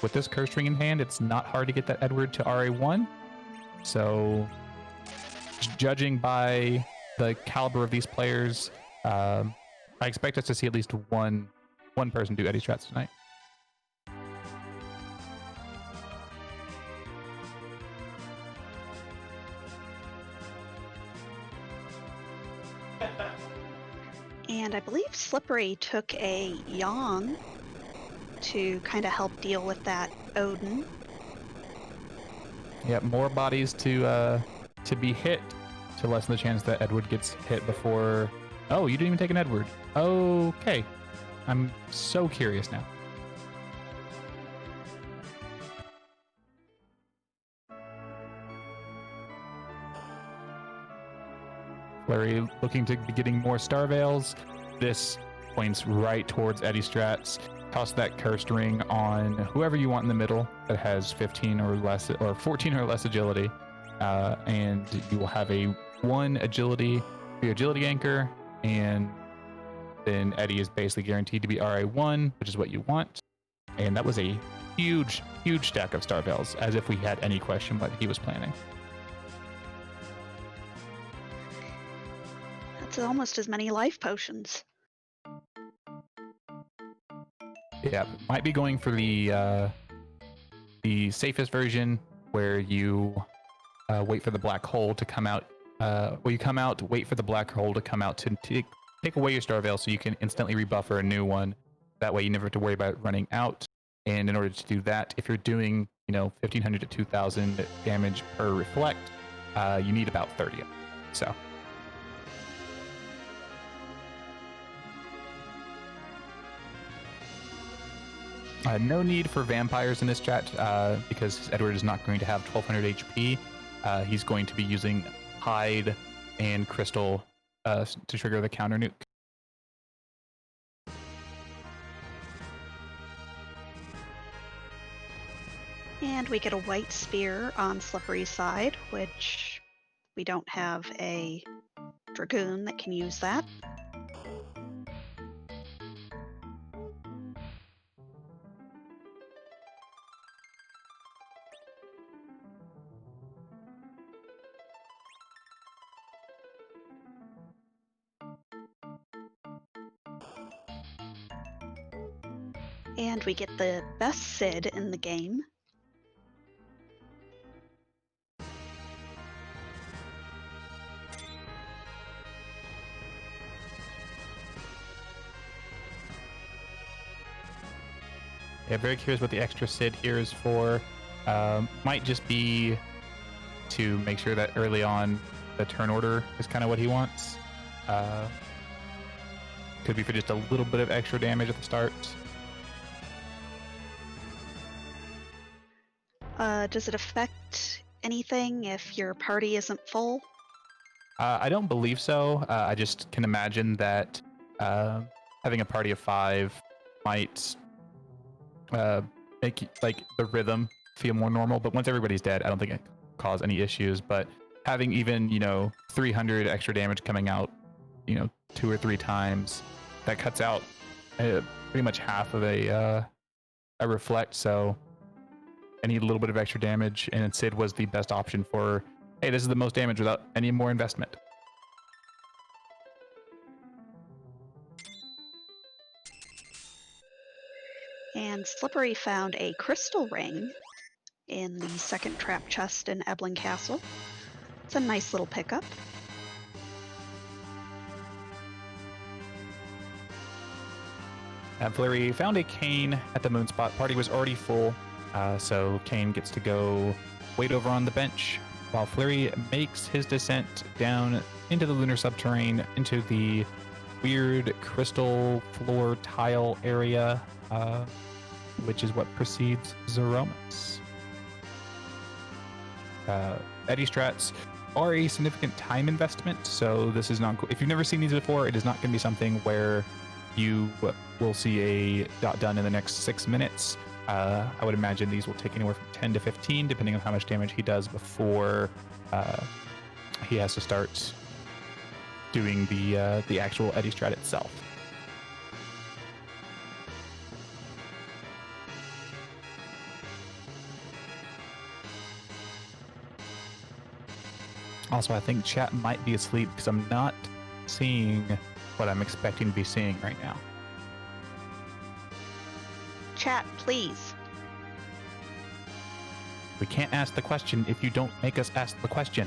With this cursed ring in hand, it's not hard to get that Edward to RA1. So judging by the caliber of these players, I expect us to see at least one person do Eddie strats tonight. And I believe Slippery took a Yang to kind of help deal with that Odin. Yep, more bodies to be hit to lessen the chance that Edward gets hit before. Oh, you didn't even take an Edward. Okay, I'm so curious now. Fleury looking to be getting more Star Veils. This points right towards Eddie strats. toss that cursed ring on whoever you want in the middle that has 15 or less, or 14 or less agility, and you will have a 1 agility for your agility anchor, and then Eddie is basically guaranteed to be RA1, which is what you want. And that was a huge stack of Star Veils, as if we had any question what he was planning. That's almost as many life potions. Yeah, might be going for the safest version, where you wait for the black hole to come out. You come out, wait for the black hole to come out to take away your Star Veil, so you can instantly rebuffer a new one. That way, you never have to worry about it running out. And in order to do that, if you're doing 1,500 to 2,000 damage per reflect, you need about 30. So. No need for vampires in this chat, because Edward is not going to have 1,200 HP. He's going to be using Hide and Crystal to trigger the counter nuke. And we get a white spear on Slippery's side, which we don't have a Dragoon that can use that. And we get the best Sid in the game. Yeah, very curious what the extra Sid here is for. Might just be to make sure that early on the turn order is kind of what he wants. Could be for just a little bit of extra damage at the start. Does it affect anything if your party isn't full? I don't believe so. I just can imagine that having a party of 5 might make like the rhythm feel more normal. But once everybody's dead, I don't think it cause any issues. But having even 300 extra damage coming out 2 or 3 times, that cuts out pretty much half of a reflect. So I need a little bit of extra damage, and Sid was the best option for, hey, this is the most damage without any more investment. And Slippery found a crystal ring in the second trap chest in Ebling Castle. It's a nice little pickup. Fleury found a cane at the moon spot. Party was already full, so Kane gets to go wait over on the bench while Fleury makes his descent down into the lunar subterrane, into the weird crystal floor tile area, which is what precedes Zeromus. Eddie strats are a significant time investment, so this is not. If you've never seen these before, it is not going to be something where you will see a dot done in the next 6 minutes. I would imagine these will take anywhere from 10 to 15, depending on how much damage he does before he has to start doing the actual Eddie strat itself. Also, I think chat might be asleep because I'm not seeing what I'm expecting to be seeing right now. Chat, please. We can't ask the question if you don't make us ask the question.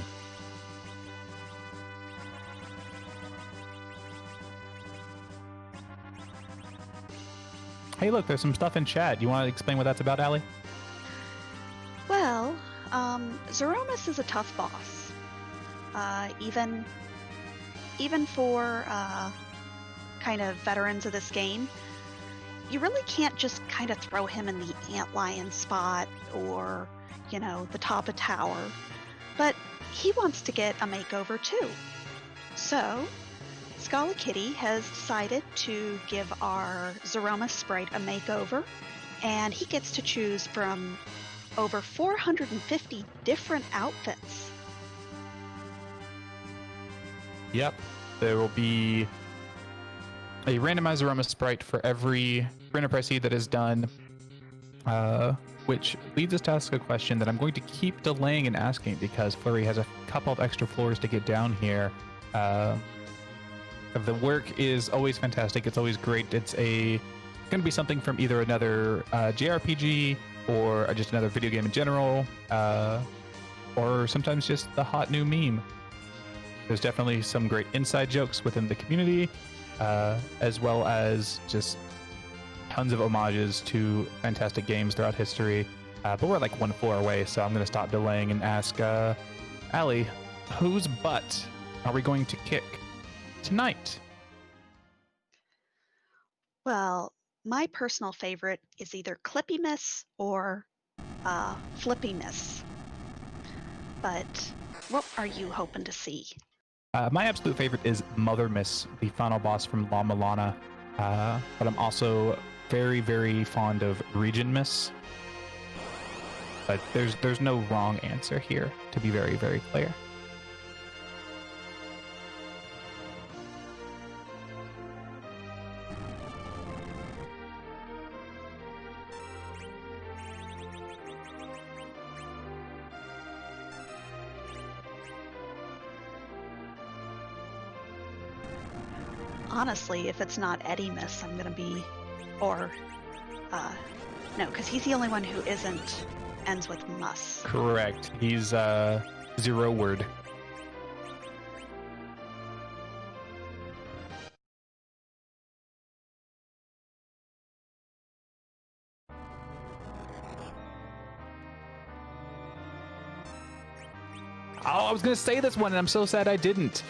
Hey, look, there's some stuff in chat. You want to explain what that's about, Allie? Well, Zeromus is a tough boss. Even for kind of veterans of this game, you really can't just kind of throw him in the antlion spot or, the top of tower. But he wants to get a makeover too. So Scala Kitty has decided to give our Xeroma sprite a makeover, and he gets to choose from over 450 different outfits. Yep, there will be a randomized Xeroma sprite for every enterprise seed that is done, which leads us to ask a question that I'm going to keep delaying and asking because Fleury has a couple of extra floors to get down here. The work is always fantastic. It's always great. It's going to be something from either another JRPG or just another video game in general, or sometimes just the hot new meme. There's definitely some great inside jokes within the community, as well as just tons of homages to fantastic games throughout history. But we're like one floor away, so I'm going to stop delaying and ask Allie, whose butt are we going to kick tonight? Well, my personal favorite is either Clippymus or Flippymus. But what are you hoping to see? My absolute favorite is Mothermiss, the final boss from La Milana. But I'm also very, very fond of Regionmiss. But there's no wrong answer here, to be very, very clear. Honestly, if it's not Eddymiss, I'm gonna be, or no, because he's the only one who ends with muss. Correct. He's 0 word. Oh, I was gonna say this one, and I'm so sad I didn't.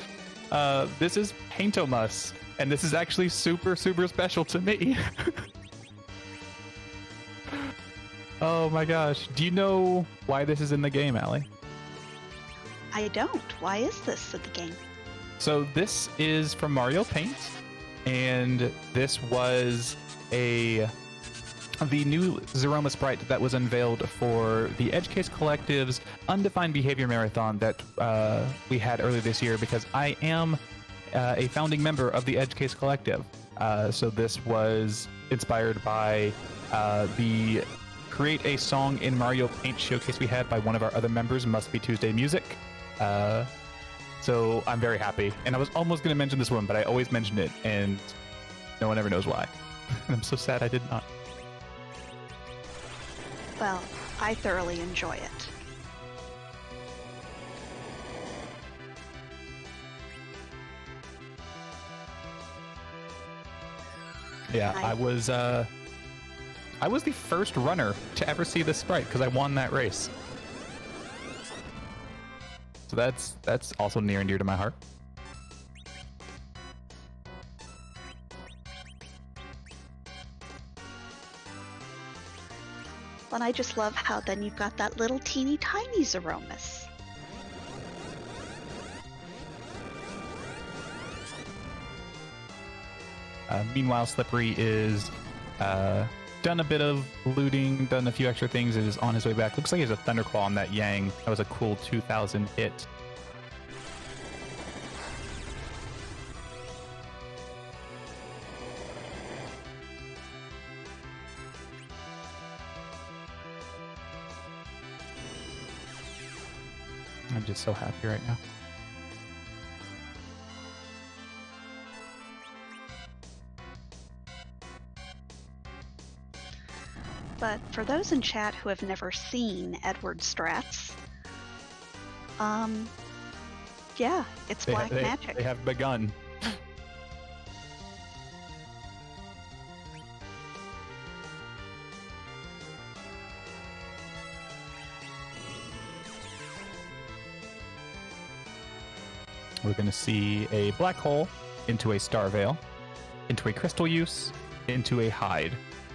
This is Paintomus, and this is actually super, super special to me. Oh my gosh. Do you know why this is in the game, Allie? I don't. Why is this in the game? So this is from Mario Paint, and this was the new Xeroma sprite that was unveiled for the Edge Case Collective's Undefined Behavior Marathon that we had earlier this year, because I am a founding member of the Edge Case Collective. So this was inspired by the Create a Song in Mario Paint showcase we had by one of our other members, Must Be Tuesday Music. So I'm very happy. And I was almost going to mention this one, but I always mention it, and no one ever knows why. And I'm so sad I did not. Well, I thoroughly enjoy it. Yeah, I was the first runner to ever see this sprite because I won that race. So that's also near and dear to my heart. And I just love how then you've got that little teeny tiny Xeromus. Meanwhile, Slippery is done a bit of looting, done a few extra things, and is on his way back. Looks like he has a Thunderclaw on that Yang. That was a cool 2000 hit. I'm just so happy right now. But for those in chat who have never seen Edward Strats, yeah, it's black magic. They have begun. We're going to see a black hole into a star veil, into a crystal use, into a hide.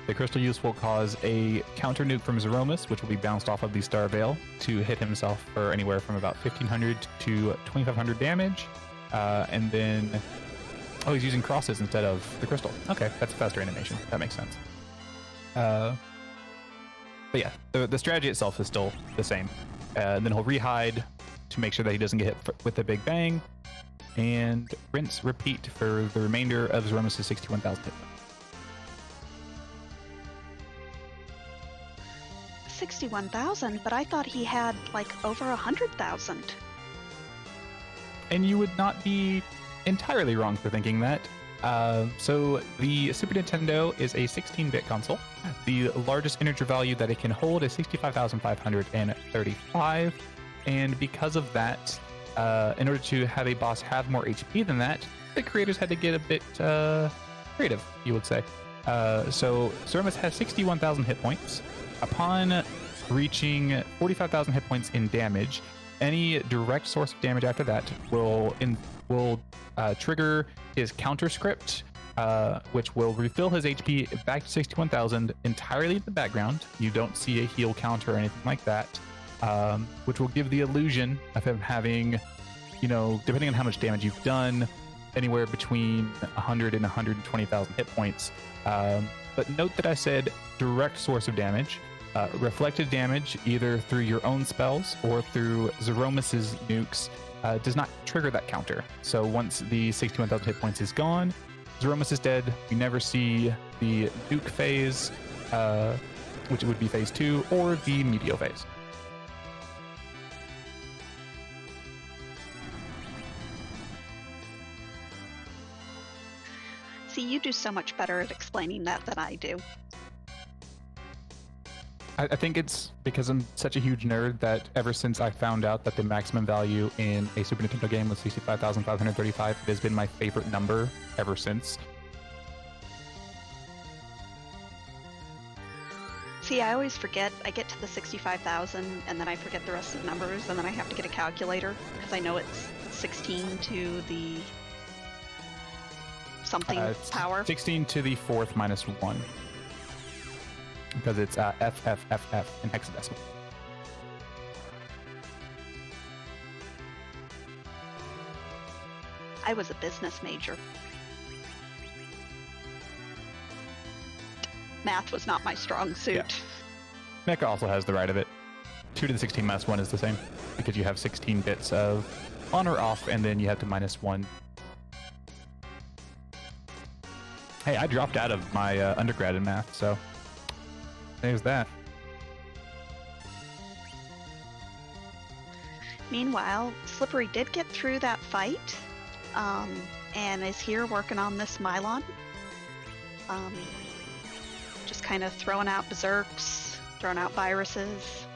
The crystal use will cause a counter nuke from Xeromus, which will be bounced off of the star veil to hit himself for anywhere from about 1500 to 2500 damage. And then Oh, he's using crosses instead of the crystal. Okay, that's a faster animation. That makes sense. But yeah, the strategy itself is still the same. And then he'll rehide to make sure that he doesn't get hit with a big bang. And rinse, repeat for the remainder of Threemus' 61,000 hit points. 61,000, but I thought he had like over 100,000. And you would not be entirely wrong for thinking that. So the Super Nintendo is a 16-bit console. The largest integer value that it can hold is 65,535. And because of that, in order to have a boss have more HP than that, the creators had to get a bit creative, you would say. So Threemus has 61,000 hit points. Upon reaching 45,000 hit points in damage, any direct source of damage after that will trigger his counter script, which will refill his HP back to 61,000 entirely in the background. You don't see a heal counter or anything like that, which will give the illusion of him having, depending on how much damage you've done, anywhere between 100 and 120,000 hit points. But note that I said direct source of damage. Reflected damage, either through your own spells or through Threemus' nukes, does not trigger that counter. So once the 61,000 hit points is gone, Threemus is dead. You never see the nuke phase, which would be phase 2, or the Meteo phase. See, you do so much better at explaining that than I do. I think it's because I'm such a huge nerd that ever since I found out that the maximum value in a Super Nintendo game was 65,535, it has been my favorite number ever since. See, I always forget. I get to the 65,000 and then I forget the rest of the numbers, and then I have to get a calculator because I know it's 16 to the something power. 16 to the 4th minus 1. Because it's FF4FE in hexadecimal. I was a business major. Math was not my strong suit. Yeah. Mecha also has the right of it. 2 to the 16 minus 1 is the same, because you have 16 bits of on or off, and then you have to minus 1. Hey, I dropped out of my undergrad in math, so there's that. Meanwhile, Slippery did get through that fight, and is here working on this Mylon. Just kind of throwing out berserks, throwing out viruses.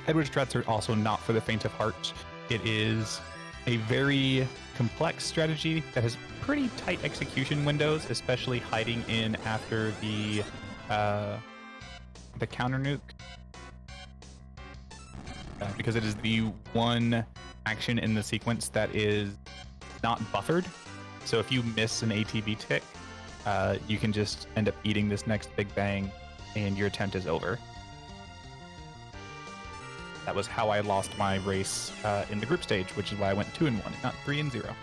Edward strats are also not for the faint of heart. It is a very complex strategy that has pretty tight execution windows, especially hiding in after the counter nuke, because it is the one action in the sequence that is not buffered. So if you miss an ATB tick, you can just end up eating this next big bang, and your attempt is over. That was how I lost my race in the group stage, which is why I went 2-1, not 3-0.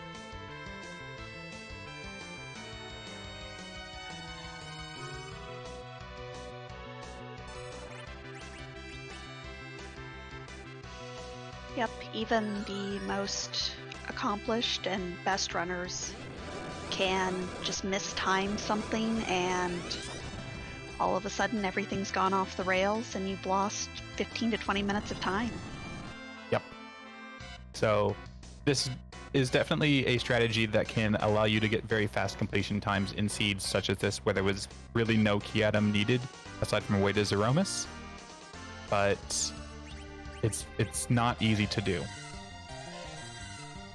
Yep, even the most accomplished and best runners can just mistime something, and all of a sudden everything's gone off the rails and you've lost 15 to 20 minutes of time. Yep. So this is definitely a strategy that can allow you to get very fast completion times in seeds such as this, where there was really no key item needed aside from a way to Threemus. But it's not easy to do.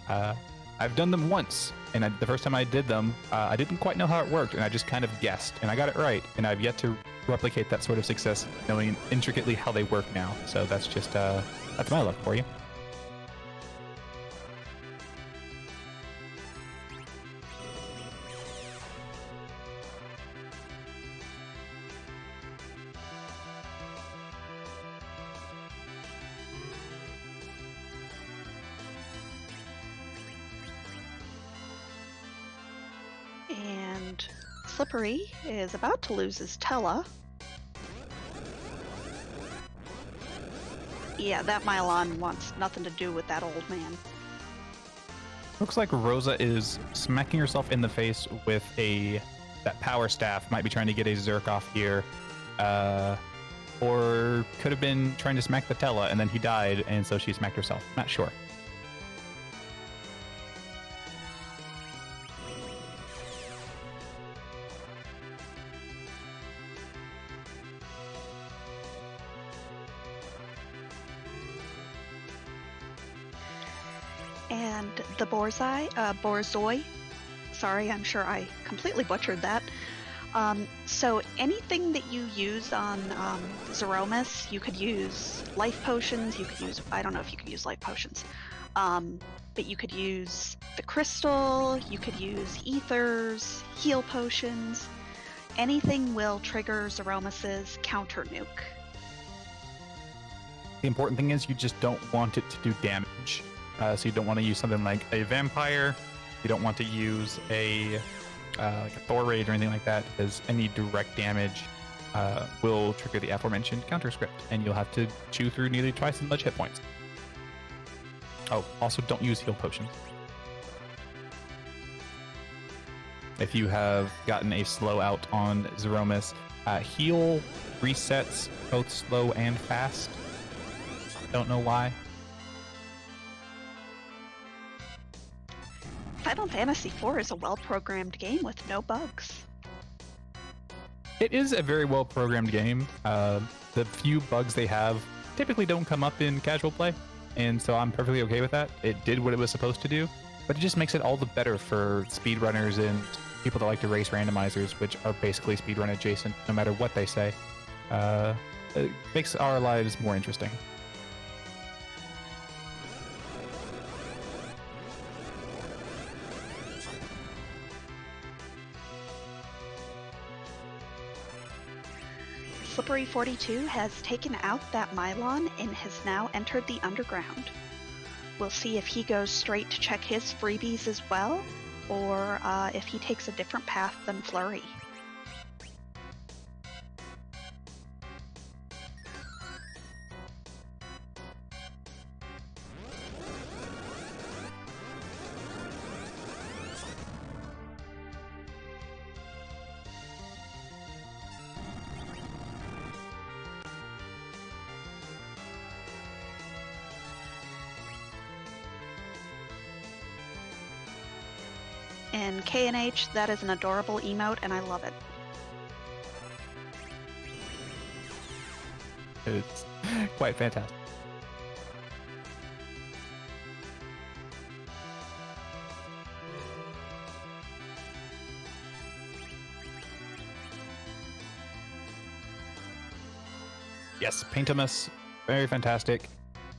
I've done them once, and the first time I did them, I didn't quite know how it worked, and I just kind of guessed, and I got it right, and I've yet to replicate that sort of success, knowing intricately how they work now. So that's just, that's my luck for you. Slippery is about to lose his Tella. Yeah, that Mylon wants nothing to do with that old man. Looks like Rosa is smacking herself in the face with that power staff. Might be trying to get a Zerk off here. Or could have been trying to smack the Tella and then he died and so she smacked herself. Not sure. And the Borzoi, sorry, I'm sure I completely butchered that. So anything that you use on Zeromus, you could use life potions, you could use, I don't know if you could use life potions, but you could use the crystal, you could use ethers, heal potions. Anything will trigger Zeromus's counter nuke. The important thing is you just don't want it to do damage. So you don't want to use something like a vampire. You don't want to use like a Thor raid or anything like that, because any direct damage will trigger the aforementioned counter script, and you'll have to chew through nearly twice as much hit points. Oh, also don't use heal potions. If you have gotten a slow out on Zeromus, heal resets both slow and fast. Don't know why. Final Fantasy IV is a well-programmed game with no bugs. It is a very well-programmed game. The few bugs they have typically don't come up in casual play, and so I'm perfectly okay with that. It did what it was supposed to do, but it just makes it all the better for speedrunners and people that like to race randomizers, which are basically speedrun adjacent no matter what they say. It makes our lives more interesting. Slippery42 has taken out that Mylon and has now entered the underground. We'll see if he goes straight to check his freebies as well, or if he takes a different path than Fleury. And K&H, that is an adorable emote, and I love it. It's quite fantastic. Yes, Paintimus, very fantastic.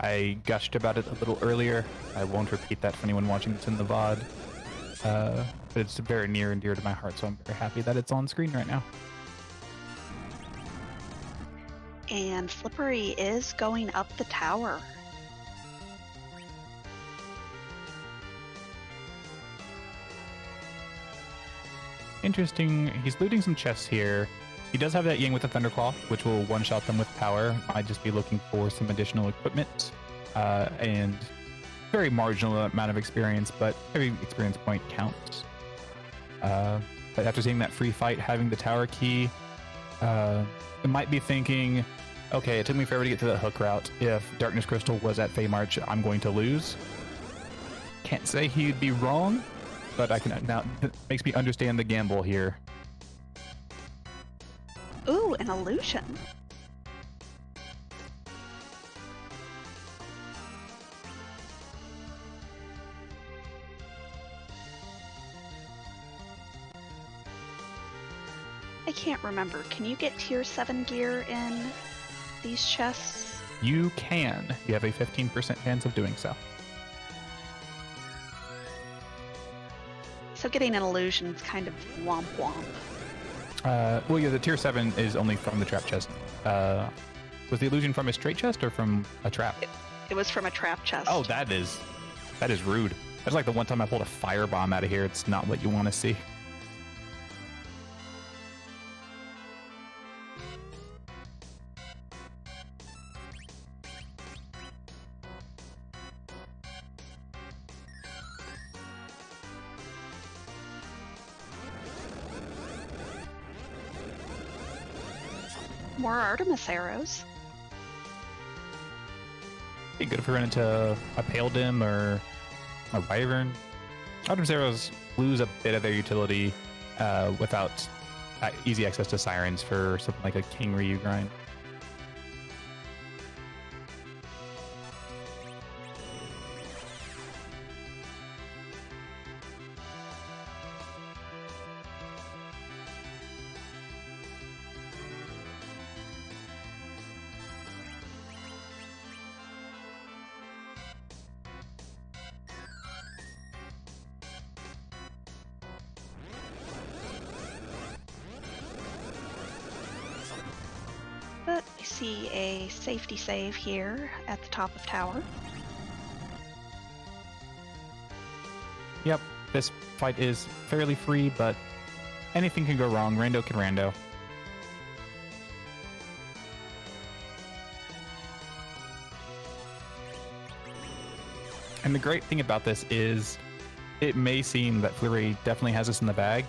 I gushed about it a little earlier. I won't repeat that for anyone watching this in the VOD. But it's very near and dear to my heart, so I'm very happy that it's on screen right now. And Slippery is going up the tower. Interesting. He's looting some chests here. He does have that Ying with the Thunderclaw, which will one-shot them with power. Might just be looking for some additional equipment. And very marginal amount of experience, but every experience point counts. But after seeing that free fight, having the tower key, it might be thinking, okay, it took me forever to get to that hook route. If Darkness Crystal was at Feymarch, I'm going to lose. Can't say he'd be wrong, but I can now. It makes me understand the gamble here. Ooh, an illusion. I can't remember. Can you get tier 7 gear in these chests? You can. You have a 15% chance of doing so. So getting an illusion is kind of womp womp. Well, yeah, the tier 7 is only from the trap chest. Was the illusion from a straight chest or from a trap? It was from a trap chest. Oh, that is rude. That's like the one time I pulled a firebomb out of here. It's not what you want to see. more Artemis arrows. Be good if we run into a Pale Dim or a Wyvern. Artemis arrows lose a bit of their utility without easy access to Sirens for something like a King Ryu grind. But I see a safety save here at the top of tower. Yep, this fight is fairly free, but anything can go wrong. Rando can rando. And the great thing about this is it may seem that Fleury definitely has this in the bag.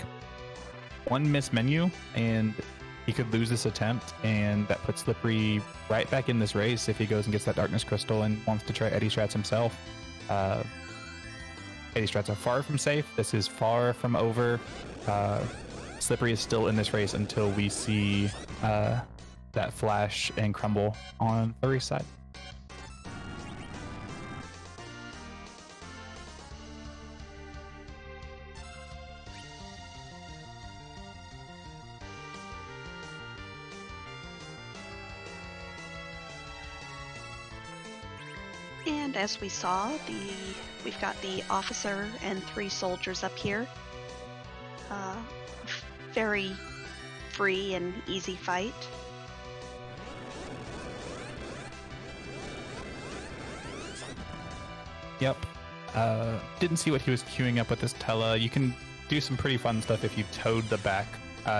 One missed menu and he could lose this attempt, and that puts Slippery right back in this race if he goes and gets that Darkness Crystal and wants to try Eddie Strats himself. Eddie Strats are far from safe. This is far from over. Slippery is still in this race until we see that flash and crumble on Fleury's side. And as we saw, we've got the officer and 3 soldiers up here. Very free and easy fight. Yep. Didn't see what he was queuing up with this Tella. You can do some pretty fun stuff if you toad the back.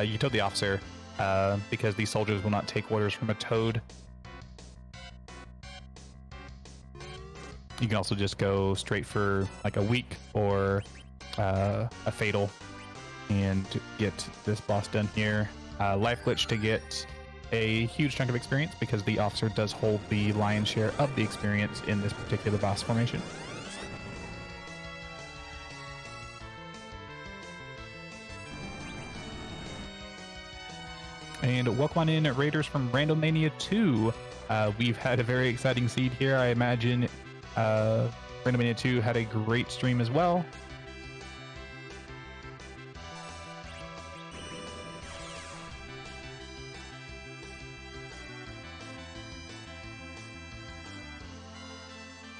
You toad the officer because these soldiers will not take orders from a toad. You can also just go straight for like a weak or a fatal and get this boss done here. Life glitch to get a huge chunk of experience because the officer does hold the lion's share of the experience in this particular boss formation. And welcome on in, Raiders from Randomania 2. We've had a very exciting seed here. I imagine Randomania 2 had a great stream as well.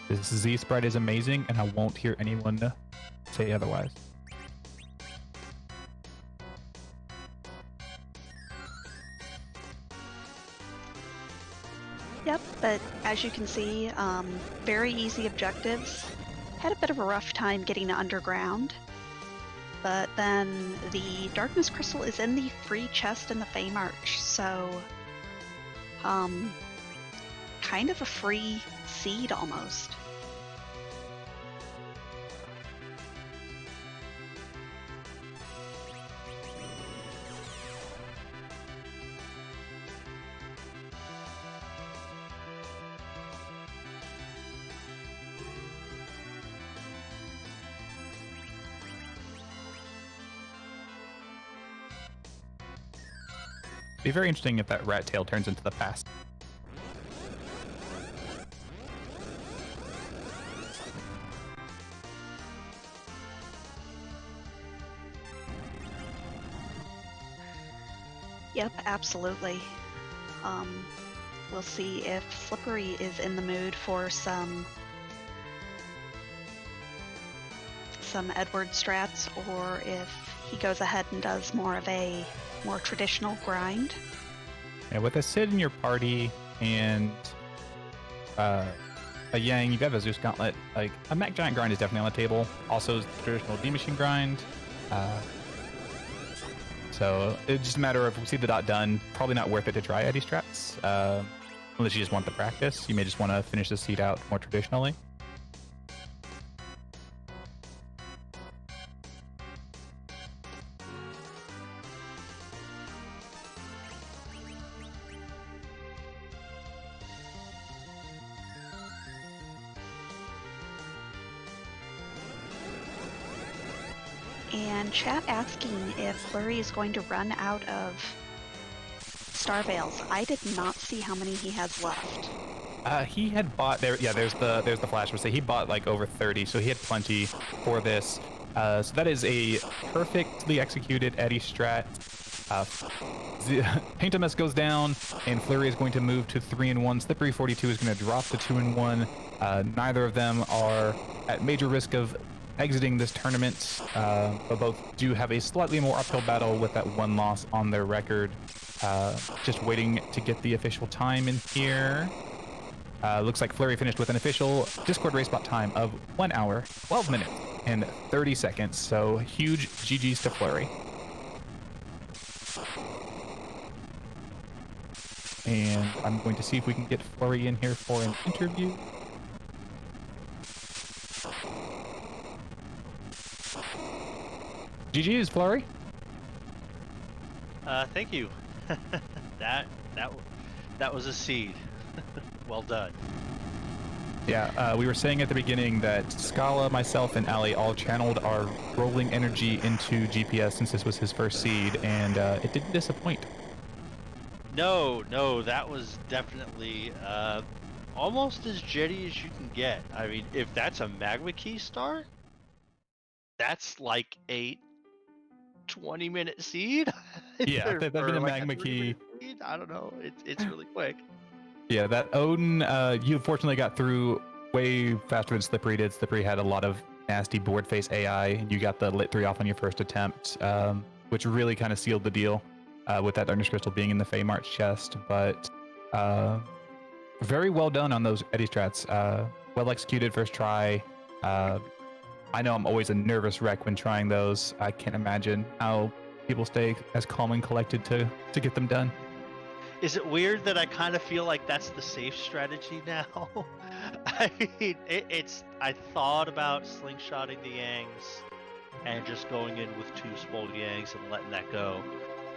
This Z sprite is amazing, and I won't hear anyone say otherwise. Yep, but as you can see, very easy objectives. Had a bit of a rough time getting to underground, but then the Darkness Crystal is in the free chest in the Fame Arch, so kind of a free seed almost. Be very interesting if that rat tail turns into the past. Yep, absolutely. We'll see if Slippery is in the mood for some Edward strats, or if he goes ahead and does more of a more traditional grind. Yeah, with a Sid in your party and a Yang, you have a Zeus Gauntlet. Like a Mech Giant grind is definitely on the table. Also, the traditional D-Machine grind. So it's just a matter of if we see the dot done. Probably not worth it to try Eddie Strats, unless you just want the practice. You may just want to finish the seed out more traditionally. And chat asking if Fleury is going to run out of Star Veils. I did not see how many he has left. He had bought there. Yeah, there's the flash. He bought like over 30, so he had plenty for this. So that is a perfectly executed Eddie strat. Paintamus goes down, and Fleury is going to move to 3-1. Slippery42 is going to drop to 2-1. Neither of them are at major risk of exiting this tournament, but both do have a slightly more uphill battle with that one loss on their record. Just waiting to get the official time in here. Looks like Fleury finished with an official Discord race bot time of 1 hour, 12 minutes, and 30 seconds. So huge GG's to Fleury. And I'm going to see if we can get Fleury in here for an interview. GG's, Fleury. Thank you. that was a seed. Well done. Yeah, we were saying at the beginning that Scala, myself, and Ali all channeled our rolling energy into GPS since this was his first seed, and it didn't disappoint. No, that was definitely almost as jetty as you can get. I mean, if that's a magma key star, that's like a 20-minute seed. Yeah, they've been a like magma key. Seed? I don't know. It's really quick. Yeah, that Odin, you fortunately got through way faster than Slippery did. Slippery had a lot of nasty board face AI, and you got the lit 3 off on your first attempt, which really kind of sealed the deal with that Darkness Crystal being in the Fey March chest. But very well done on those Eddie strats. Well executed first try. I know I'm always a nervous wreck when trying those. I can't imagine how people stay as calm and collected to get them done. Is it weird that I kind of feel like that's the safe strategy now? I mean, I thought about slingshotting the Yangs and just going in with 2 small Yangs and letting that go.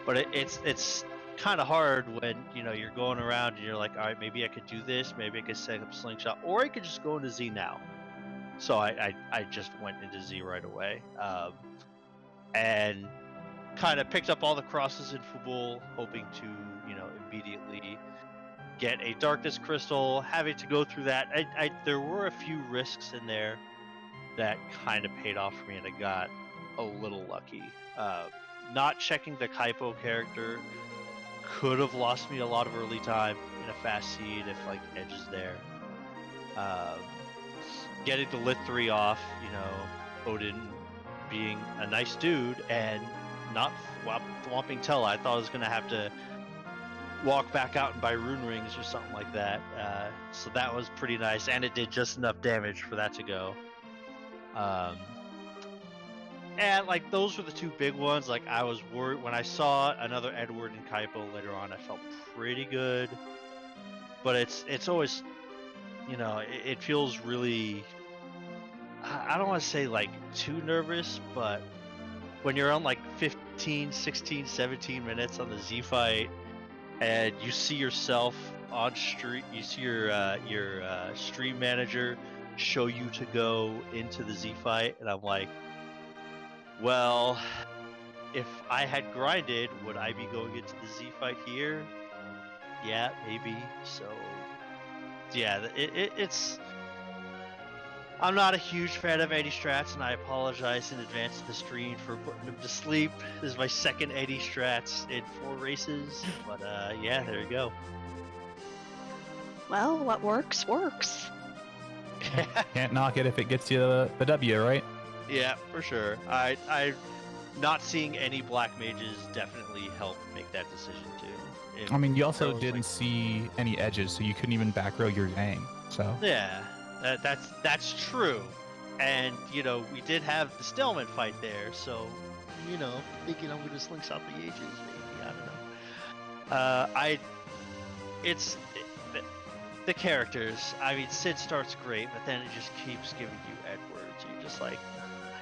But it's kind of hard when, you know, you're going around and you're like, all right, maybe I could do this, maybe I could set up slingshot, or I could just go into Z now. So I just went into Z right away. And kind of picked up all the crosses in Fubul, hoping to, you know, immediately get a Darkness Crystal. Having to go through that, there were a few risks in there that kind of paid off for me, and I got a little lucky. Not checking the Kaipo character could have lost me a lot of early time in a fast seed if like Edge is there. Getting the lit 3 off, you know, Odin being a nice dude and not thwomping Tella. I thought I was going to have to walk back out and buy rune rings or something like that. So that was pretty nice, and it did just enough damage for that to go. And like those were the 2 big ones. Like I was worried when I saw another Edward and Kaipo later on. I felt pretty good, but it's always, you know, it feels really, I don't want to say like too nervous, but when you're on like 15, 16, 17 minutes on the Z fight and you see yourself on stream, you see your stream manager show you to go into the Z fight, and I'm like, well, if I had grinded, would I be going into the Z fight here? Yeah, maybe. So yeah, it's I'm not a huge fan of 80 strats, and I apologize in advance to the stream for putting him to sleep. This is my second 80 strats in 4 races, but yeah, there you go. Well, what works, works. Can't knock it if it gets you the W, right? Yeah, for sure. I not seeing any black mages definitely helped make that decision too. I mean, you also didn't like, see any edges, so you couldn't even back row your Yang. So yeah, that's true. And you know, we did have the Stillman fight there, so you know, thinking I'm gonna slingshot the ages, maybe, I don't know. The characters. I mean, Sid starts great, but then it just keeps giving you Edwards. You're just like,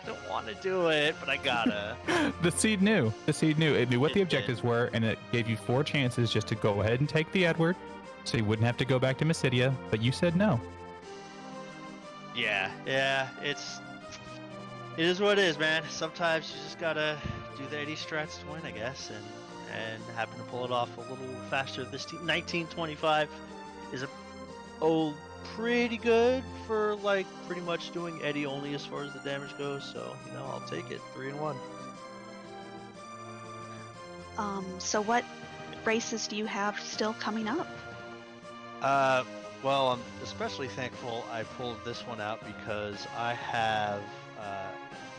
I don't want to do it, but I gotta. The seed knew. It knew what the objectives were, and it gave you 4 chances just to go ahead and take the Edward, so you wouldn't have to go back to Mysidia. But you said no. Yeah. It is what it is, man. Sometimes you just gotta do the Eddie strats to win, I guess, and happen to pull it off a little faster. This team, 1925, is pretty good for like pretty much doing Eddie only as far as the damage goes. So I'll take it. 3-1. So what races do you have still coming up? Well, I'm especially thankful I pulled this one out because I have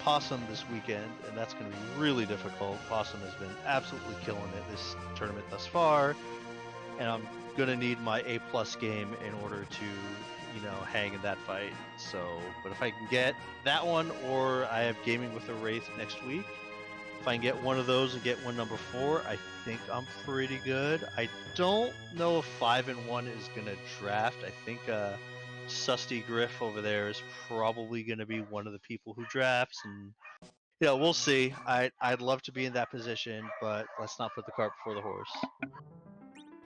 Possum this weekend, and that's going to be really difficult. Possum has been absolutely killing it this tournament thus far, and I'm going to need my A+ game in order to, hang in that fight. So, but if I can get that one, or I have Gaming with the Wraith next week, if I can get one of those and get one number 4, I think I'm pretty good. I don't know if 5-1 is gonna draft. I think Susty Griff over there is probably gonna be one of the people who drafts, and we'll see. I'd love to be in that position, but let's not put the cart before the horse.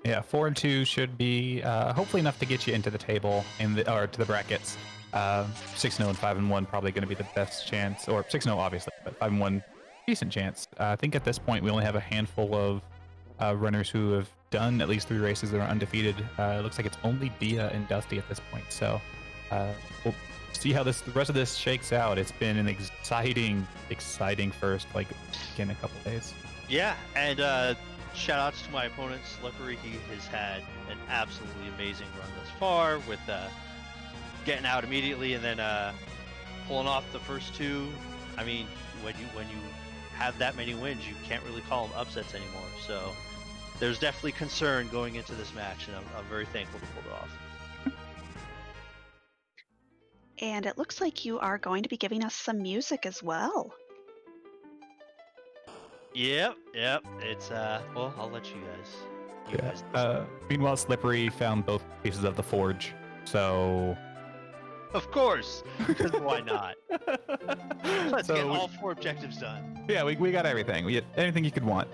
Yeah, 4-2 should be hopefully enough to get you into the table or to the brackets. 6-0 and 5-1 probably going to be the best chance, or 6-0 obviously, but 5-1 decent chance. I think at this point we only have a handful of runners who have done at least 3 races that are undefeated. It looks like it's only Dia and Dusty at this point, so we'll see how the rest of this shakes out. It's been an exciting first in a couple days. Yeah, and shout outs to my opponent Slippery. He has had an absolutely amazing run thus far with getting out immediately and then pulling off the first 2. I mean, when you have that many wins, you can't really call them upsets anymore. So there's definitely concern going into this match, and I'm very thankful to pull it off. And it looks like you are going to be giving us some music as well. Yep. It's well, I'll let you guys. Meanwhile, Slippery found both pieces of the forge, so of course, because why not? Let's get all 4 objectives done. Yeah, we got everything. We get anything you could want.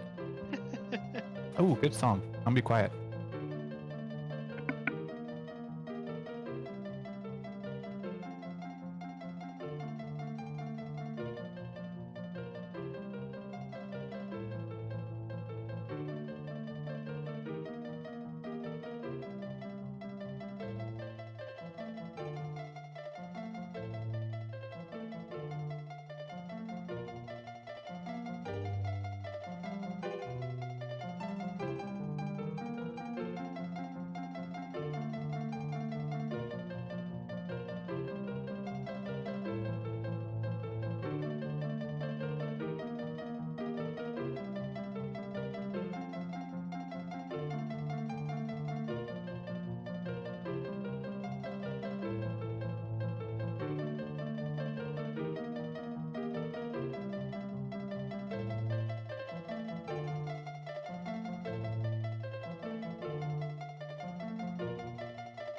Oh, good song. I'm gonna be quiet.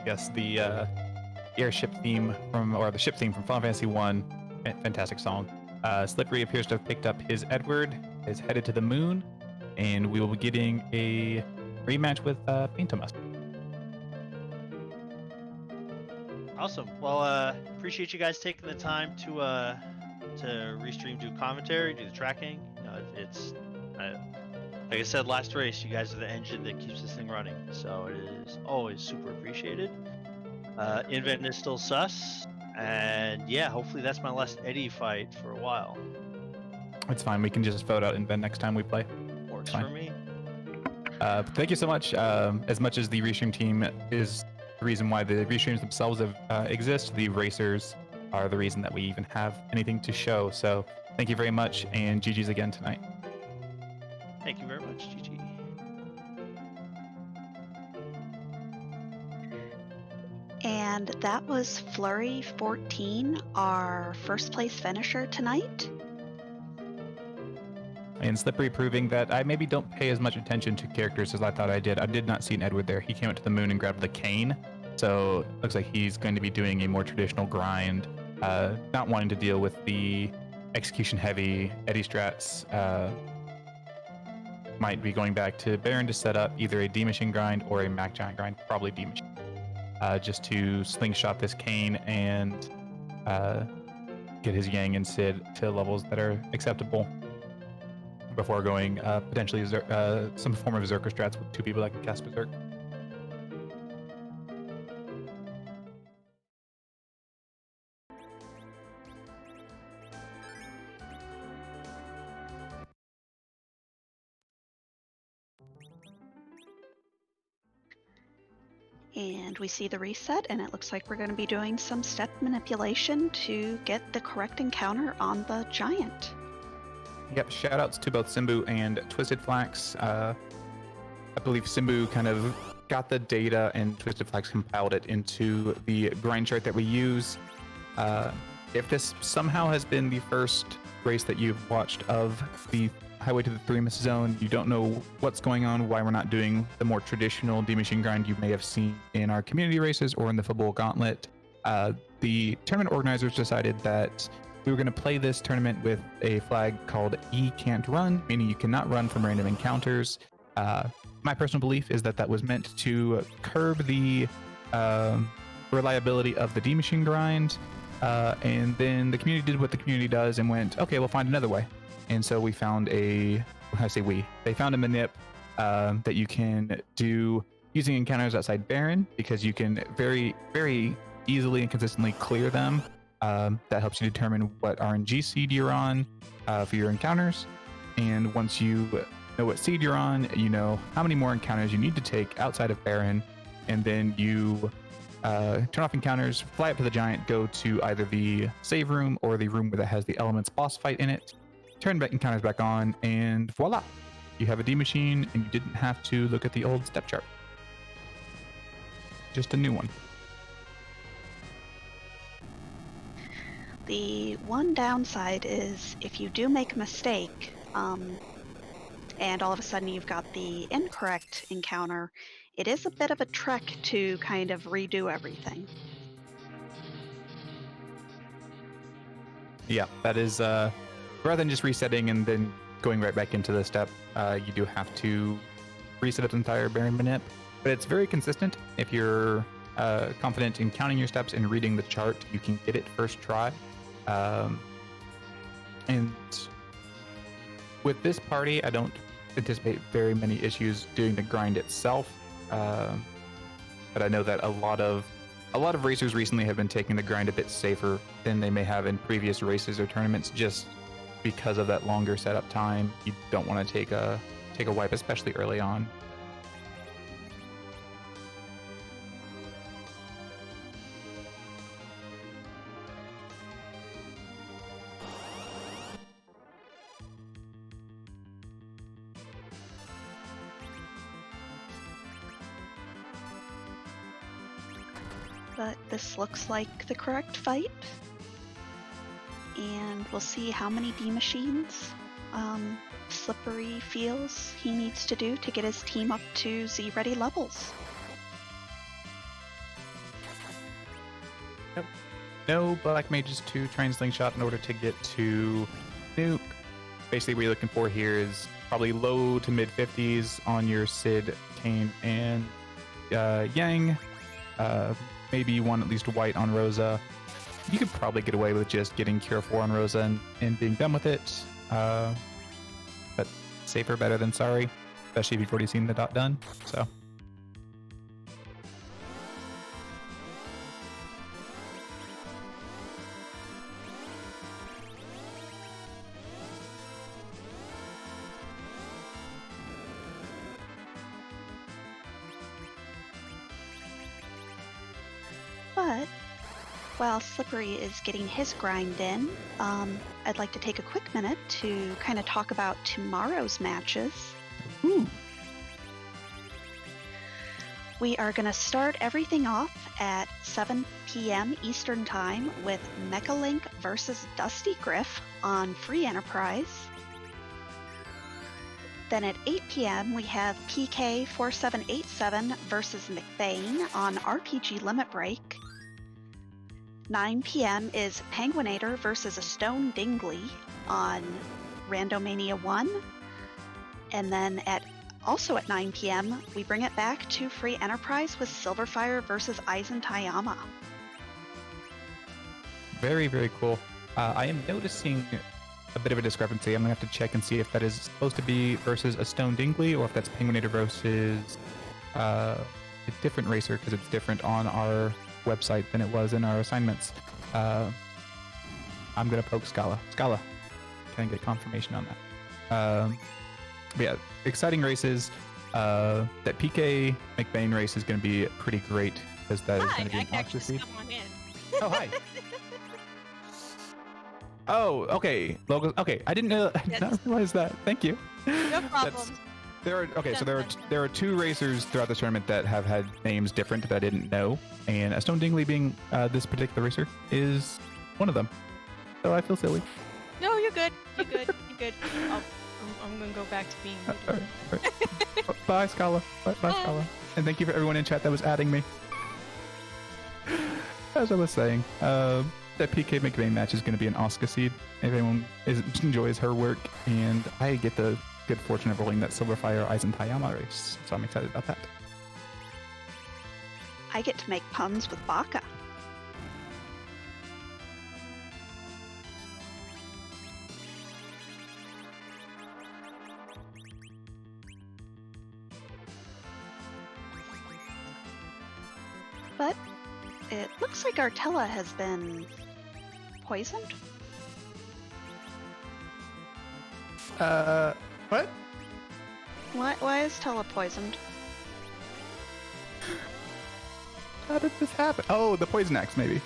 Yes, the airship theme the ship theme from Final Fantasy 1, fantastic song. Slippery appears to have picked up his Edward, is headed to the moon, and we will be getting a rematch with Paintamus. Awesome. Well, appreciate you guys taking the time to restream, do commentary, do the tracking. It's like I said last race, you guys are the engine that keeps this thing running, so it is always super appreciated. Invent is still sus, and yeah, hopefully that's my last Eddie fight for a while. It's fine. We can just vote out Invent next time we play. Works for me. Thank you so much. As much as the restream team is the reason why the restreams themselves exist, the racers are the reason that we even have anything to show. So thank you very much, and GG's again tonight. Thank you very much, GG. And that was FF4FE, our first place finisher tonight. And Slippery proving that I maybe don't pay as much attention to characters as I thought I did. I did not see an Edward there. He came up to the moon and grabbed the cane. So looks like he's going to be doing a more traditional grind, not wanting to deal with the execution heavy Eddie strats. Might be going back to Baron to set up either a D-Machine grind or a Mac Giant grind, probably D-Machine, just to slingshot this cane and get his Yang and Sid to levels that are acceptable before going potentially some form of Berserker strats with 2 people that can cast Berserk. And we see the reset, and it looks like we're going to be doing some step manipulation to get the correct encounter on the giant. Yep, shoutouts to both Simbu and Twisted Flax. I believe Simbu kind of got the data and Twisted Flax compiled it into the grind chart that we use. If this somehow has been the first race that you've watched of the Highway to the Threemus zone, you don't know what's going on, why we're not doing the more traditional D-Machine grind you may have seen in our community races or in the Football Gauntlet. The tournament organizers decided that we were going to play this tournament with a flag called E Can't Run, meaning you cannot run from random encounters. My personal belief is that that was meant to curb the reliability of the D-Machine grind, and then the community did what the community does and went, okay, we'll find another way. And so we found they found a manip that you can do using encounters outside Baron, because you can very, very easily and consistently clear them. That helps you determine what RNG seed you're on for your encounters. And once you know what seed you're on, you know how many more encounters you need to take outside of Baron. And then you turn off encounters, fly up to the giant, go to either the save room or the room that has the elements boss fight in it, turn back encounters back on, and voila, you have a D-Machine, and you didn't have to look at the old step chart. Just a new one. The one downside is if you do make a mistake, and all of a sudden you've got the incorrect encounter, it is a bit of a trek to kind of redo everything. Yeah, that is, rather than just resetting and then going right back into the step, you do have to reset up the entire Baron manip. But it's very consistent. If you're confident in counting your steps and reading the chart, you can get it first try. And with this party, I don't anticipate very many issues doing the grind itself. But I know that a lot of racers recently have been taking the grind a bit safer than they may have in previous races or tournaments, just because of that longer setup time. You don't want to take a wipe, especially early on. But this looks like the correct fight. And we'll see how many D-Machines Slippery feels he needs to do to get his team up to Z-ready levels. Nope. No Black Mages to try and slingshot in order to get to Nuke. Basically what you're looking for here is probably low to mid 50s on your Sid, Kane, and Yang. Maybe one at least white on Rosa. You could probably get away with just getting Cure 4 on Rosa and being done with it. But safer, better than sorry, especially if you've already seen the dot done. So. But while Slippery is getting his grind in, I'd like to take a quick minute to kind of talk about tomorrow's matches. Ooh. We are going to start everything off at 7 p.m. Eastern Time with Mechalink versus Dusty Griff on Free Enterprise. Then at 8 p.m. we have PK4787 versus McBain on RPG Limit Break. 9 p.m. is Penguinator versus a Stone Dingley on Randomania 1. And then also at 9 p.m. we bring it back to Free Enterprise with Silverfire versus Aizen Tayama. Very, very cool. I am noticing a bit of a discrepancy. I'm gonna have to check and see if that is supposed to be versus a Stone Dingley or if that's Penguinator versus a different racer, because it's different on our website than it was in our assignments. I'm gonna poke Scala. Scala, can I get confirmation on that? But yeah, exciting races. That PK McBain race is gonna be pretty great because that is gonna be an actually oxyseed. come on in. Oh, hi. Oh, okay. Logos. Okay, I didn't know. I did not realize that. Thank you. No problem. There are there are two racers throughout the tournament that have had names different that I didn't know, and a Stone Dingley being this particular racer is one of them. So I feel silly. No, you're good. You're good. You're good. I'm gonna go back to being. All right. Bye, Scala. Bye, Scala. And thank you for everyone in chat that was adding me. As I was saying, that PK McVeigh match is going to be an Oscar seed if anyone enjoys her work, and I get the good fortune of rolling that Silverfire Eisentayama race, so I'm excited about that. I get to make puns with Baka. But it looks like Artella has been poisoned. What? Why is Tella poisoned? How did this happen? Oh, the poison axe, maybe.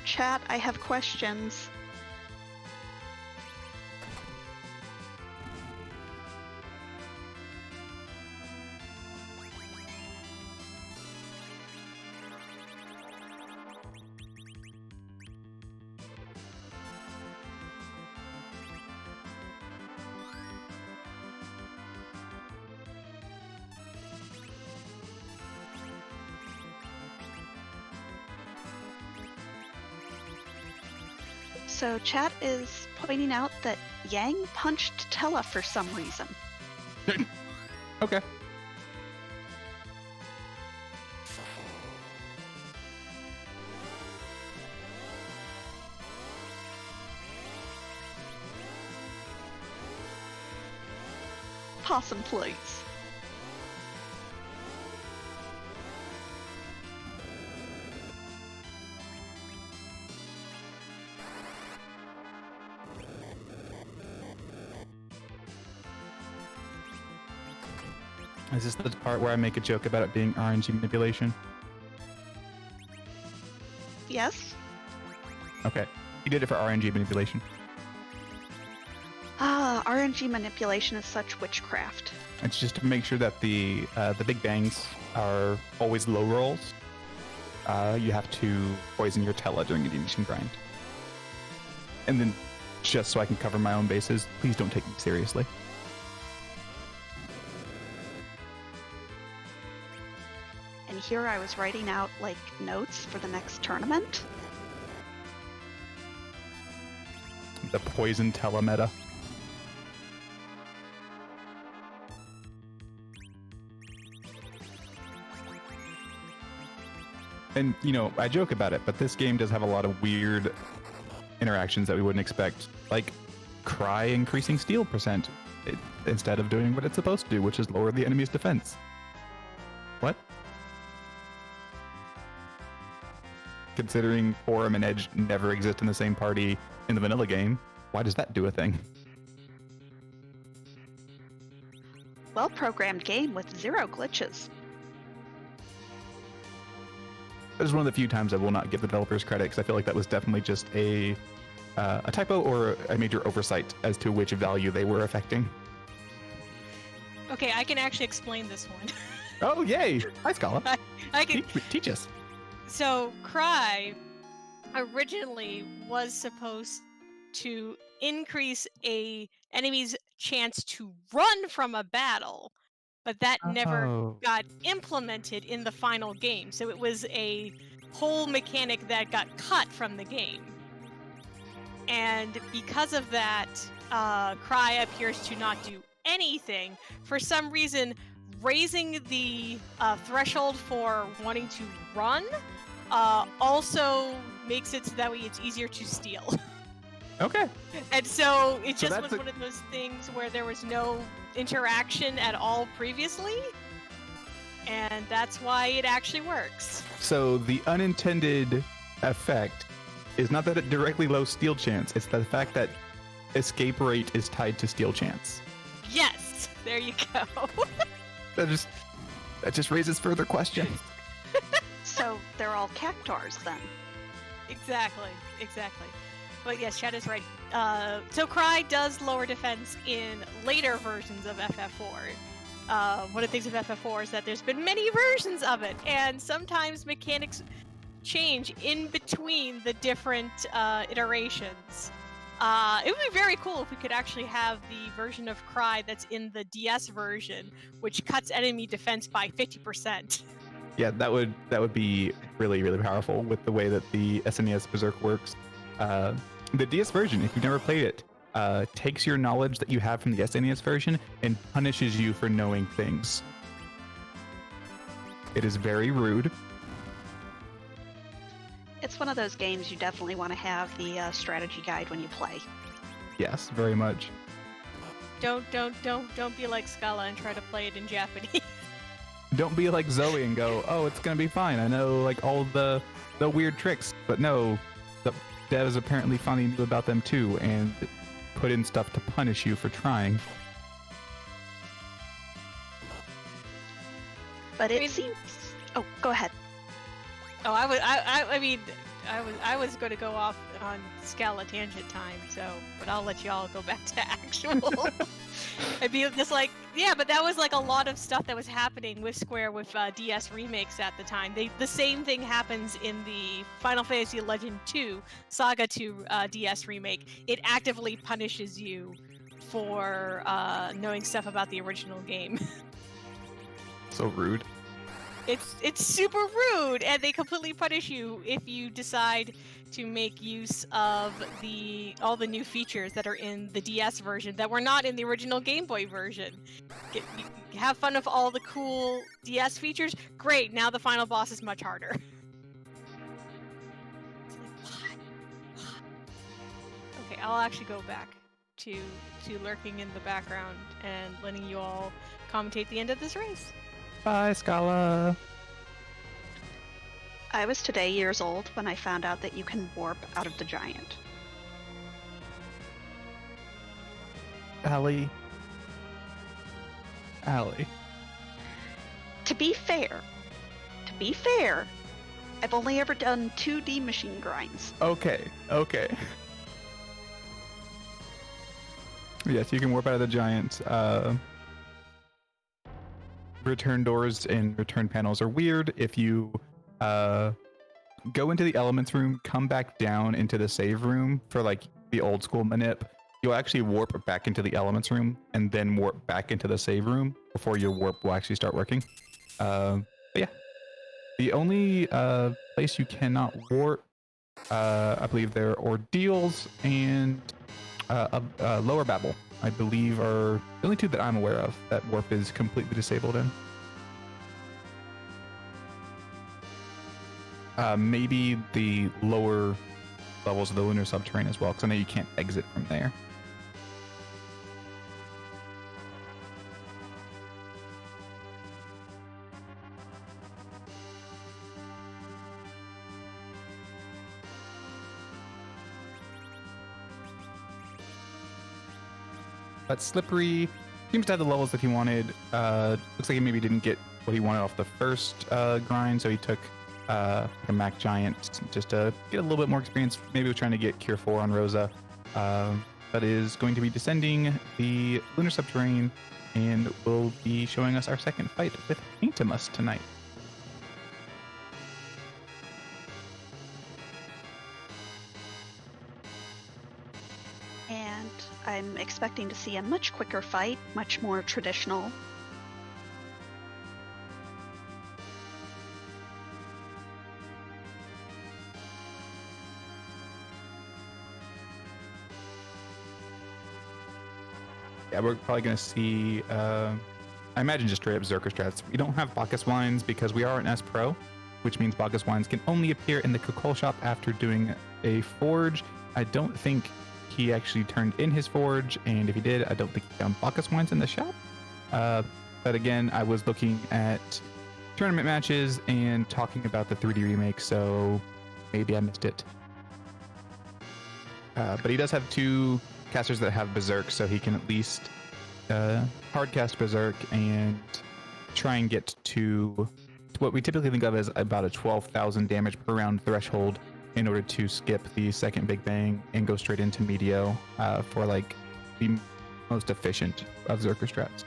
Chat, I have questions. So chat is pointing out that Yang punched Tella for some reason. Okay. Possum, please. Is this the part where I make a joke about it being RNG manipulation? Yes? Okay. You did it for RNG manipulation. Ah, RNG manipulation is such witchcraft. It's just to make sure that the big bangs are always low rolls. You have to poison your Tella during a demission grind. And then, just so I can cover my own bases, please don't take me seriously. And here I was writing out, like, notes for the next tournament. The poison Tella meta. And, you know, I joke about it, but this game does have a lot of weird interactions that we wouldn't expect. Like, Cry increasing steal percent instead of doing what it's supposed to do, which is lower the enemy's defense. What? Considering Forum and Edge never exist in the same party in the vanilla game, why does that do a thing? Well-programmed game with 0 glitches. That is one of the few times I will not give the developers credit, because I feel like that was definitely just a typo or a major oversight as to which value they were affecting. Okay, I can actually explain this one. Oh, yay! Hi, Scala. I can. Teach us. So, Cry originally was supposed to increase a enemy's chance to run from a battle, but that never got implemented in the final game. So it was a whole mechanic that got cut from the game. And because of that, Cry appears to not do anything. For some reason, raising the threshold for wanting to run also makes it so that way it's easier to steal. Okay. And so it So just that's was one of those things where there was no interaction at all previously, and that's why it actually works. So the unintended effect is not that it directly lowers steal chance, it's the fact that escape rate is tied to steal chance. Yes, there you go. That just raises further questions. So they're all cactars then. Exactly. But yes, Chad is right. So Cry does lower defense in later versions of FF4. One of the things with FF4 is that there's been many versions of it, and sometimes mechanics change in between the different iterations. It would be very cool if we could actually have the version of Cry that's in the DS version, which cuts enemy defense by 50%. Yeah, that would be really, really powerful with the way that the SNES Berserk works. The DS version, if you've never played it, takes your knowledge that you have from the SNES version and punishes you for knowing things. It is very rude. It's one of those games you definitely want to have the strategy guide when you play. Yes, very much. Don't be like Scala and try to play it in Japanese. Don't be like Zoe and go, oh, it's gonna be fine. I know like all the weird tricks, but no, the devs apparently finally knew about them too and put in stuff to punish you for trying. But it seems. Oh, go ahead. Oh, I was going to go off on Scala tangent time, but I'll let y'all go back to actual. I'd be just like, yeah, but that was like a lot of stuff that was happening with Square with DS remakes at the time. The same thing happens in the Final Fantasy Legend 2 Saga 2 DS remake. It actively punishes you for knowing stuff about the original game. So rude. It's super rude, and they completely punish you if you decide to make use of all the new features that are in the DS version that were not in the original Game Boy version. Have fun with all the cool DS features. Great, now the final boss is much harder. It's like, what? Okay, I'll actually go back to lurking in the background and letting you all commentate the end of this race. Bye, Scala. I was today years old when I found out that you can warp out of the giant. Allie. To be fair, I've only ever done 2D machine grinds. Okay. Yes, you can warp out of the giant. Return doors and return panels are weird. If you go into the elements room, come back down into the save room for like the old school manip, you'll actually warp back into the elements room and then warp back into the save room before your warp will actually start working. But yeah, the only place you cannot warp, I believe there are Ordeals and Lower Babel, I believe, are the only two that I'm aware of that warp is completely disabled in. Maybe the lower levels of the lunar subterranean as well, because I know you can't exit from there. But Slippery seems to have the levels that he wanted. Looks like he maybe didn't get what he wanted off the first grind, so he took a Mac Giant just to get a little bit more experience. Maybe he was trying to get Cure 4 on Rosa. That is going to be descending the lunar subterranean and will be showing us our second fight with Threemus tonight. And I'm expecting to see a much quicker fight, much more traditional. Yeah, we're probably going to see, I imagine just straight up Zerker strats. We don't have Bacchus Wines because we are an S Pro, which means Bacchus Wines can only appear in the Coca-Cola shop after doing a forge. I don't think he actually turned in his forge, and if he did, I don't think he found Bacchus Wines in the shop. But again, I was looking at tournament matches and talking about the 3D remake, so maybe I missed it. But he does have 2 casters that have Berserk, so he can at least hardcast Berserk and try and get to what we typically think of as about a 12,000 damage per round threshold in order to skip the second Big Bang and go straight into Meteor for like the most efficient of Zerker strats.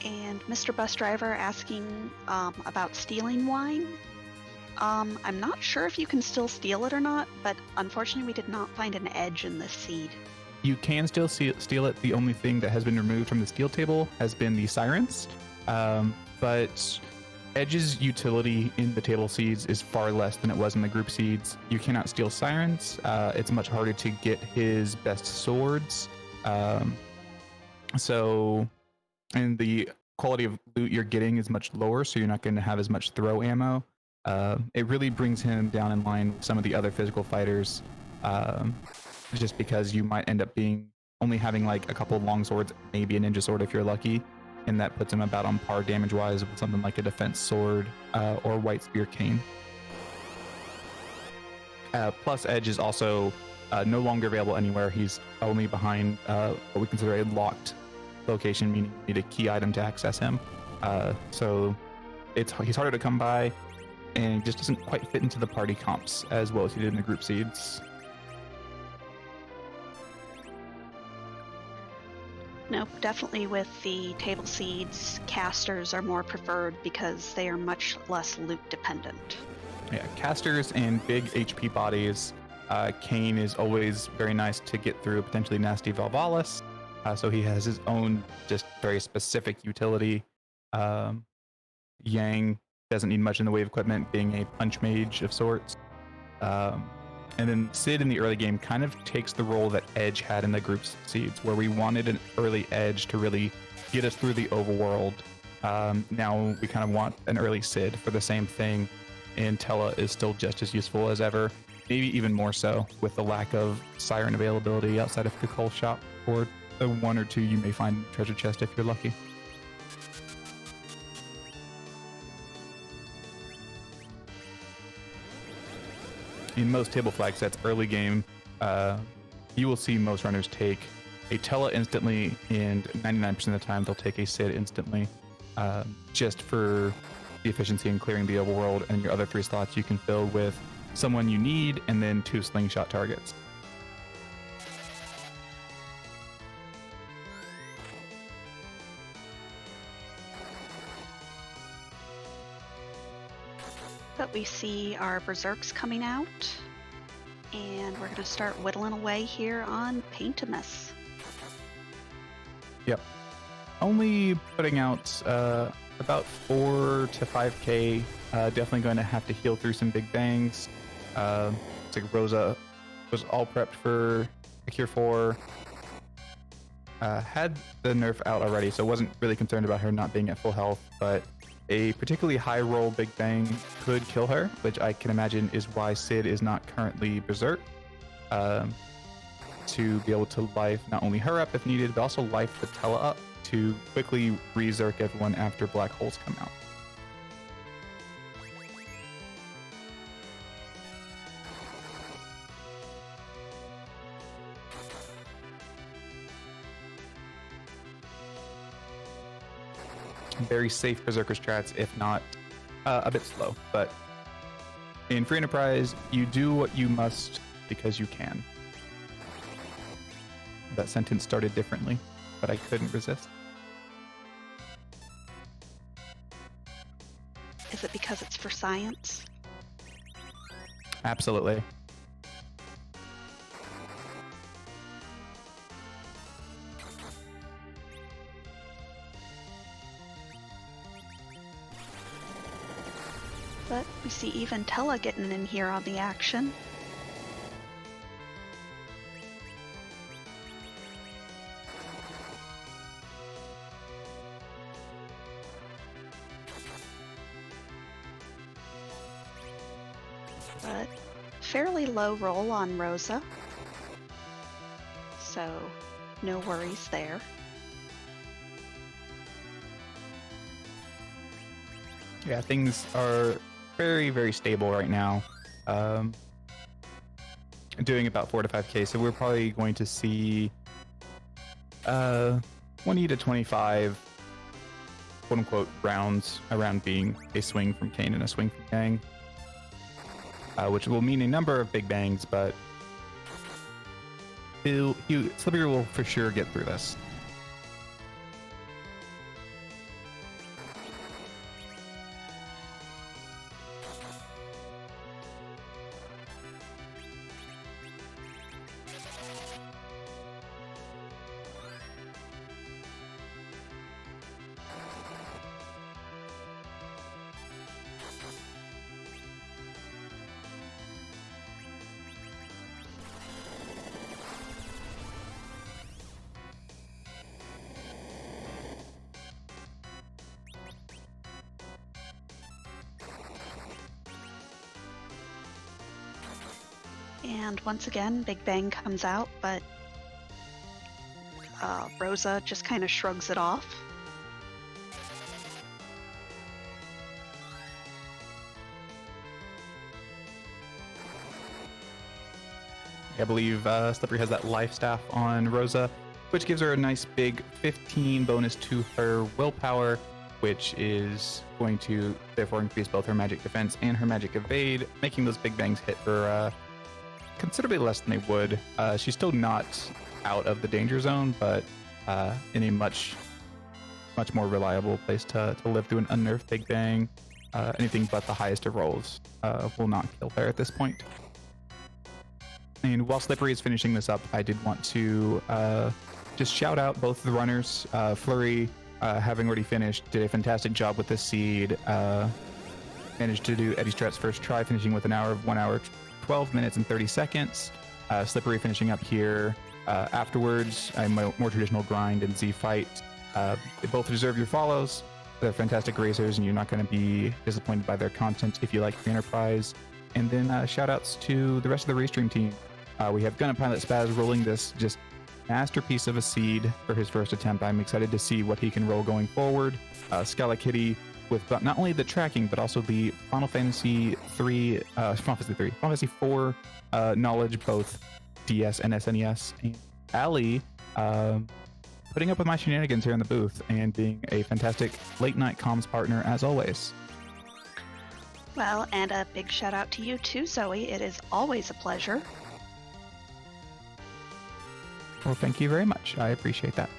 And Mr. Bus Driver asking about stealing wine. I'm not sure if you can still steal it or not, but unfortunately we did not find an edge in this seed. You can still steal it. The only thing that has been removed from the steal table has been the sirens. But Edge's utility in the table seeds is far less than it was in the group seeds. You cannot steal sirens. It's much harder to get his best swords. And the quality of loot you're getting is much lower, so you're not going to have as much throw ammo. It really brings him down in line with some of the other physical fighters, just because you might end up only having like a couple of long swords, maybe a ninja sword if you're lucky, and that puts him about on par damage-wise with something like a defense sword or white spear cane. Plus, Edge is also no longer available anywhere. He's only behind what we consider a locked location, meaning you need a key item to access him. So he's harder to come by, and just doesn't quite fit into the party comps as well as he did in the group seeds. Nope, definitely with the table seeds, casters are more preferred because they are much less loot dependent. Yeah, casters and big HP bodies. Kane is always very nice to get through, potentially nasty Valvalis. So he has his own just very specific utility. Yang doesn't need much in the way of equipment, being a punch mage of sorts. And then Sid in the early game kind of takes the role that Edge had in the group seeds, where we wanted an early Edge to really get us through the overworld. Now we kind of want an early Sid for the same thing, and Tella is still just as useful as ever, maybe even more so with the lack of siren availability outside of the Cull shop, or the 1 or 2 you may find in the treasure chest if you're lucky. In most table flag sets, early game, you will see most runners take a Tella instantly, and 99% of the time they'll take a Sid instantly, just for the efficiency in clearing the overworld, and your other 3 slots you can fill with someone you need and then 2 slingshot targets. But we see our Berserks coming out, and we're going to start whittling away here on Paintimus. Yep. Only putting out about 4 to 5k. Definitely going to have to heal through some big bangs. It's like Rosa was all prepped for a Cure 4. Had the nerf out already, so wasn't really concerned about her not being at full health, but a particularly high roll Big Bang could kill her, which I can imagine is why Sid is not currently Berserk. To be able to life not only her up if needed, but also life the Tella up to quickly re-Zerk everyone after black holes come out. Very safe Berserker strats, if not a bit slow. But in Free Enterprise, you do what you must because you can. That sentence started differently, but I couldn't resist. Is it because it's for science? Absolutely. But we see even Tella getting in here on the action. But fairly low roll on Rosa, so no worries there. Yeah, things are very, very stable right now. Doing about 4 to 5k, so we're probably going to see 20 to 25 quote-unquote rounds, a round being a swing from Kane and a swing from Yang, which will mean a number of big bangs, but Slippery will for sure get through this. And once again, Big Bang comes out, but Rosa just kind of shrugs it off. I believe Slippery has that life staff on Rosa, which gives her a nice big 15 bonus to her willpower, which is going to therefore increase both her magic defense and her magic evade, making those big bangs hit for considerably less than they would. She's still not out of the danger zone, but in a much more reliable place to live through an unnerved big bang. Anything but the highest of rolls will not kill her at this point. And while Slippery is finishing this up, I did want to just shout out both of the runners. Fleury, having already finished, did a fantastic job with this seed. Managed to do Eddie Strat's first try, finishing with 1 hour, 12 minutes and 30 seconds. Slippery finishing up here. Afterwards, a more traditional grind and Z fight. They both deserve your follows. They're fantastic racers, and you're not going to be disappointed by their content if you like the Enterprise. And then shout outs to the rest of the Restream team. We have Gunna Pilot Spaz rolling this just masterpiece of a seed for his first attempt. I'm excited to see what he can roll going forward. Scala Kitty with not only the tracking, but also the Final Fantasy 4 knowledge, both DS and SNES. And Ali putting up with my shenanigans here in the booth and being a fantastic late night comms partner as always. Well, and a big shout out to you too, Zoe. It is always a pleasure. Well, thank you very much. I appreciate that.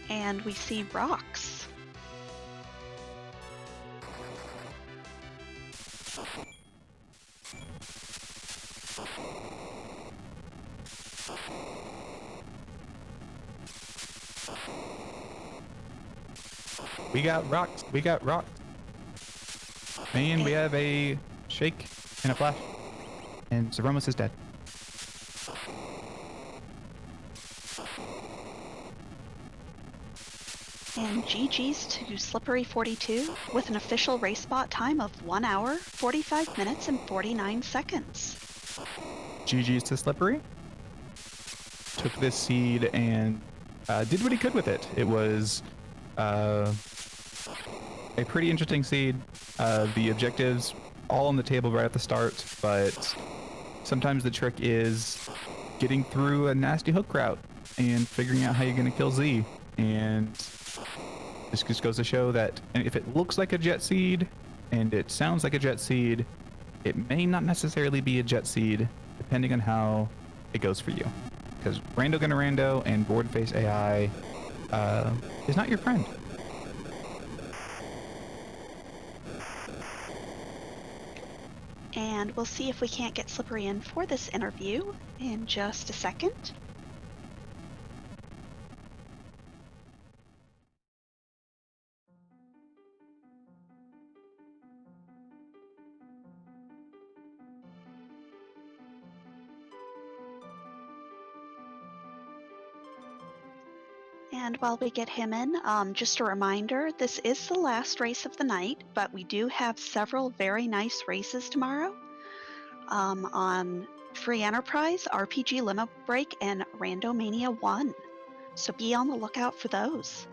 And we see rocks. We got rocked. We got rocked. And we have a shake and a flash. And Threemus is dead. And GG's to slippery42 with an official race spot time of 1 hour, 45 minutes, and 49 seconds. GG's to Slippery. Took this seed and did what he could with it. It was a pretty interesting seed. The objectives all on the table right at the start, but sometimes the trick is getting through a nasty hook route and figuring out how you're going to kill Z. And this just goes to show that if it looks like a jet seed and it sounds like a jet seed, it may not necessarily be a jet seed depending on how it goes for you. Because Rando Gonna Rando and Board Face AI is not your friend. And we'll see if we can't get Slippery in for this interview in just a second. And while we get him in, just a reminder, this is the last race of the night, but we do have several very nice races tomorrow on Free Enterprise, RPG Limo Break, and Randomania 1. So be on the lookout for those.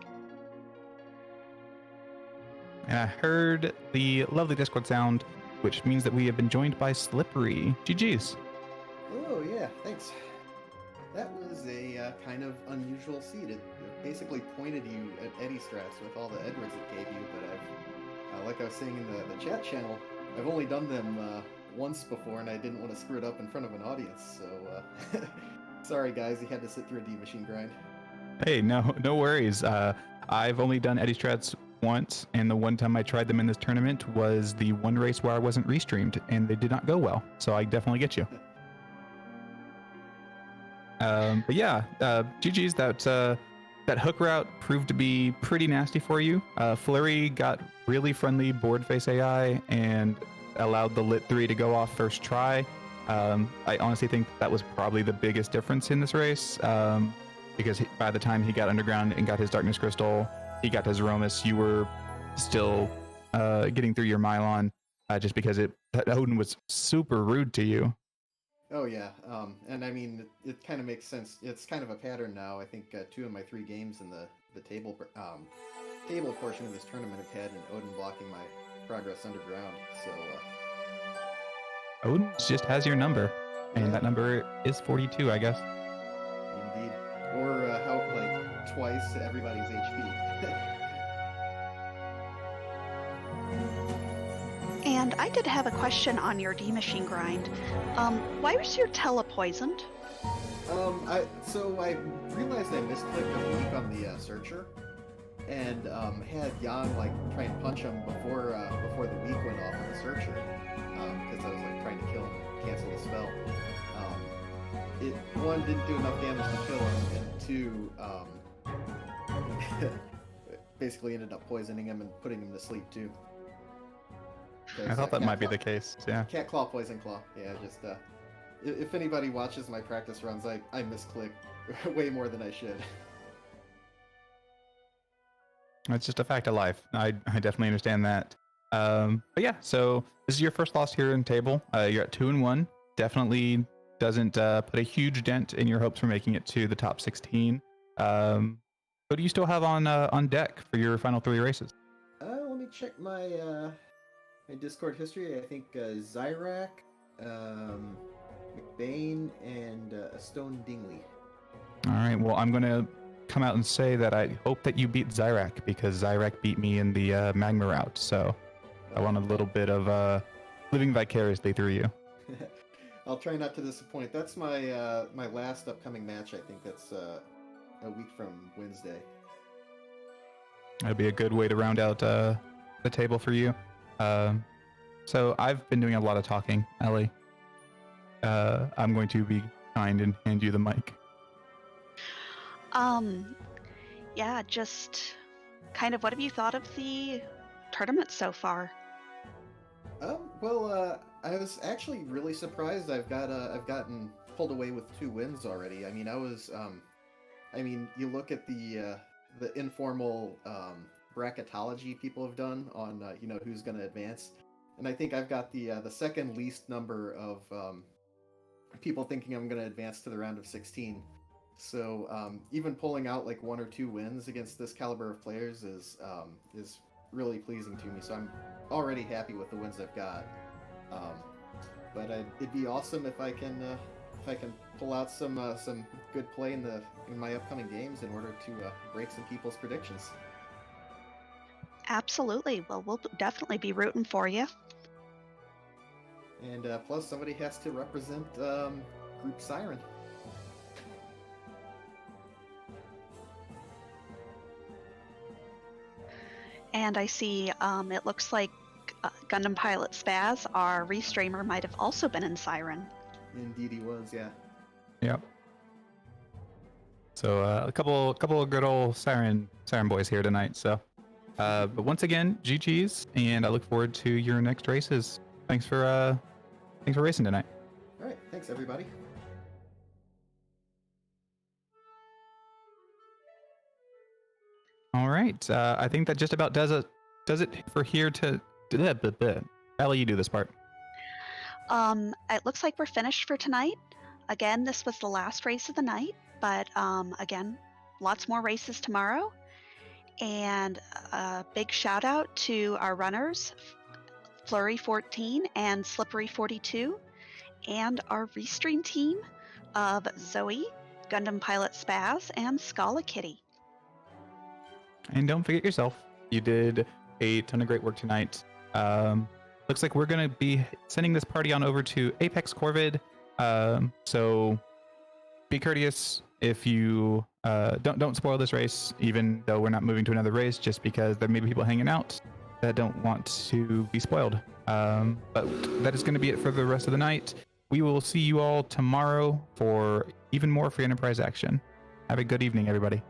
And I heard the lovely Discord sound, which means that we have been joined by Slippery. GG's. Oh, yeah, thanks. That was a kind of unusual seed. It basically pointed you at Eddie Strats with all the Edwards it gave you, but I've, like I was saying in the chat channel, I've only done them once before, and I didn't want to screw it up in front of an audience, so sorry guys, you had to sit through a D-Machine grind. Hey, no worries. I've only done Eddie Strats once, and the one time I tried them in this tournament was the one race where I wasn't restreamed, and they did not go well, so I definitely get you. But yeah, GG's, that hook route proved to be pretty nasty for you. Fleury got really friendly board face AI and allowed the Lit 3 to go off first try. I honestly think that was probably the biggest difference in this race, because by the time he got underground and got his Darkness Crystal, he got his Romus, you were still getting through your Mylon, just because that Odin was super rude to you. Oh yeah, and I mean, it kind of makes sense. It's kind of a pattern now. I think 2 of my 3 games in the table portion of this tournament have had an Odin blocking my progress underground. So Odin just has your number, and yeah. that number is 42, I guess. Indeed, or how like twice everybody's HP. And I did have a question on your D-Machine grind. Why was your Tele poisoned? So I realized I misclicked a week on the searcher, and had Yang like try and punch him before the week went off on the searcher, because I was like trying to kill him and cancel the spell. It one didn't do enough damage to kill him, and 2 basically ended up poisoning him and putting him to sleep too. I thought that might be the case, yeah. Cat claw, poison claw. Yeah, just if anybody watches my practice runs, I misclick way more than I should. It's just a fact of life. I definitely understand that. But yeah, so this is your first loss here in table. You're at 2-1. Definitely doesn't put a huge dent in your hopes for making it to the top 16. What do you still have on deck for your final 3 races? Let me check my my Discord history. I think Zyrak, McBain, and a Stone Dingley. All right, well, I'm going to come out and say that I hope that you beat Zyrak, because Zyrak beat me in the Magma route, so I want a little bit of living vicariously through you. I'll try not to disappoint. That's my my last upcoming match. I think that's a week from Wednesday. That'd be a good way to round out the table for you. So I've been doing a lot of talking, Ellie. I'm going to be kind and hand you the mic. Yeah, just kind of what have you thought of the tournament so far? Well, I was actually really surprised. I've gotten pulled away with 2 wins already. I mean, you look at the informal bracketology people have done on who's going to advance, and I think I've got the second least number of people thinking I'm going to advance to the round of 16. So even pulling out like 1 or 2 wins against this caliber of players is really pleasing to me. So I'm already happy with the wins I've got. But it'd be awesome if I can pull out some good play in my upcoming games in order to break some people's predictions. Absolutely. Well, we'll definitely be rooting for you. And plus, somebody has to represent Group Siren. And I see it looks like Gundam Pilot Spaz, our restreamer, might have also been in Siren. Indeed he was, yeah. Yep. So a couple of good old Siren boys here tonight. So, but once again, GG's, and I look forward to your next races. Thanks for racing tonight. All right, thanks everybody. All right. I think that just about does it for here to. Ellie, you do this part. It looks like we're finished for tonight. Again, this was the last race of the night, but again, lots more races tomorrow. And a big shout out to our runners, FF4FE and slippery42, and our restream team of Zoe, Gundam Pilot Spaz, and Scala Kitty. And don't forget yourself. You did a ton of great work tonight. Looks like we're going to be sending this party on over to Apex Corvid. So be courteous if you don't spoil this race, even though we're not moving to another race, just because there may be people hanging out that don't want to be spoiled. But that is going to be it for the rest of the night. We will see you all tomorrow for even more free enterprise action. Have a good evening, everybody.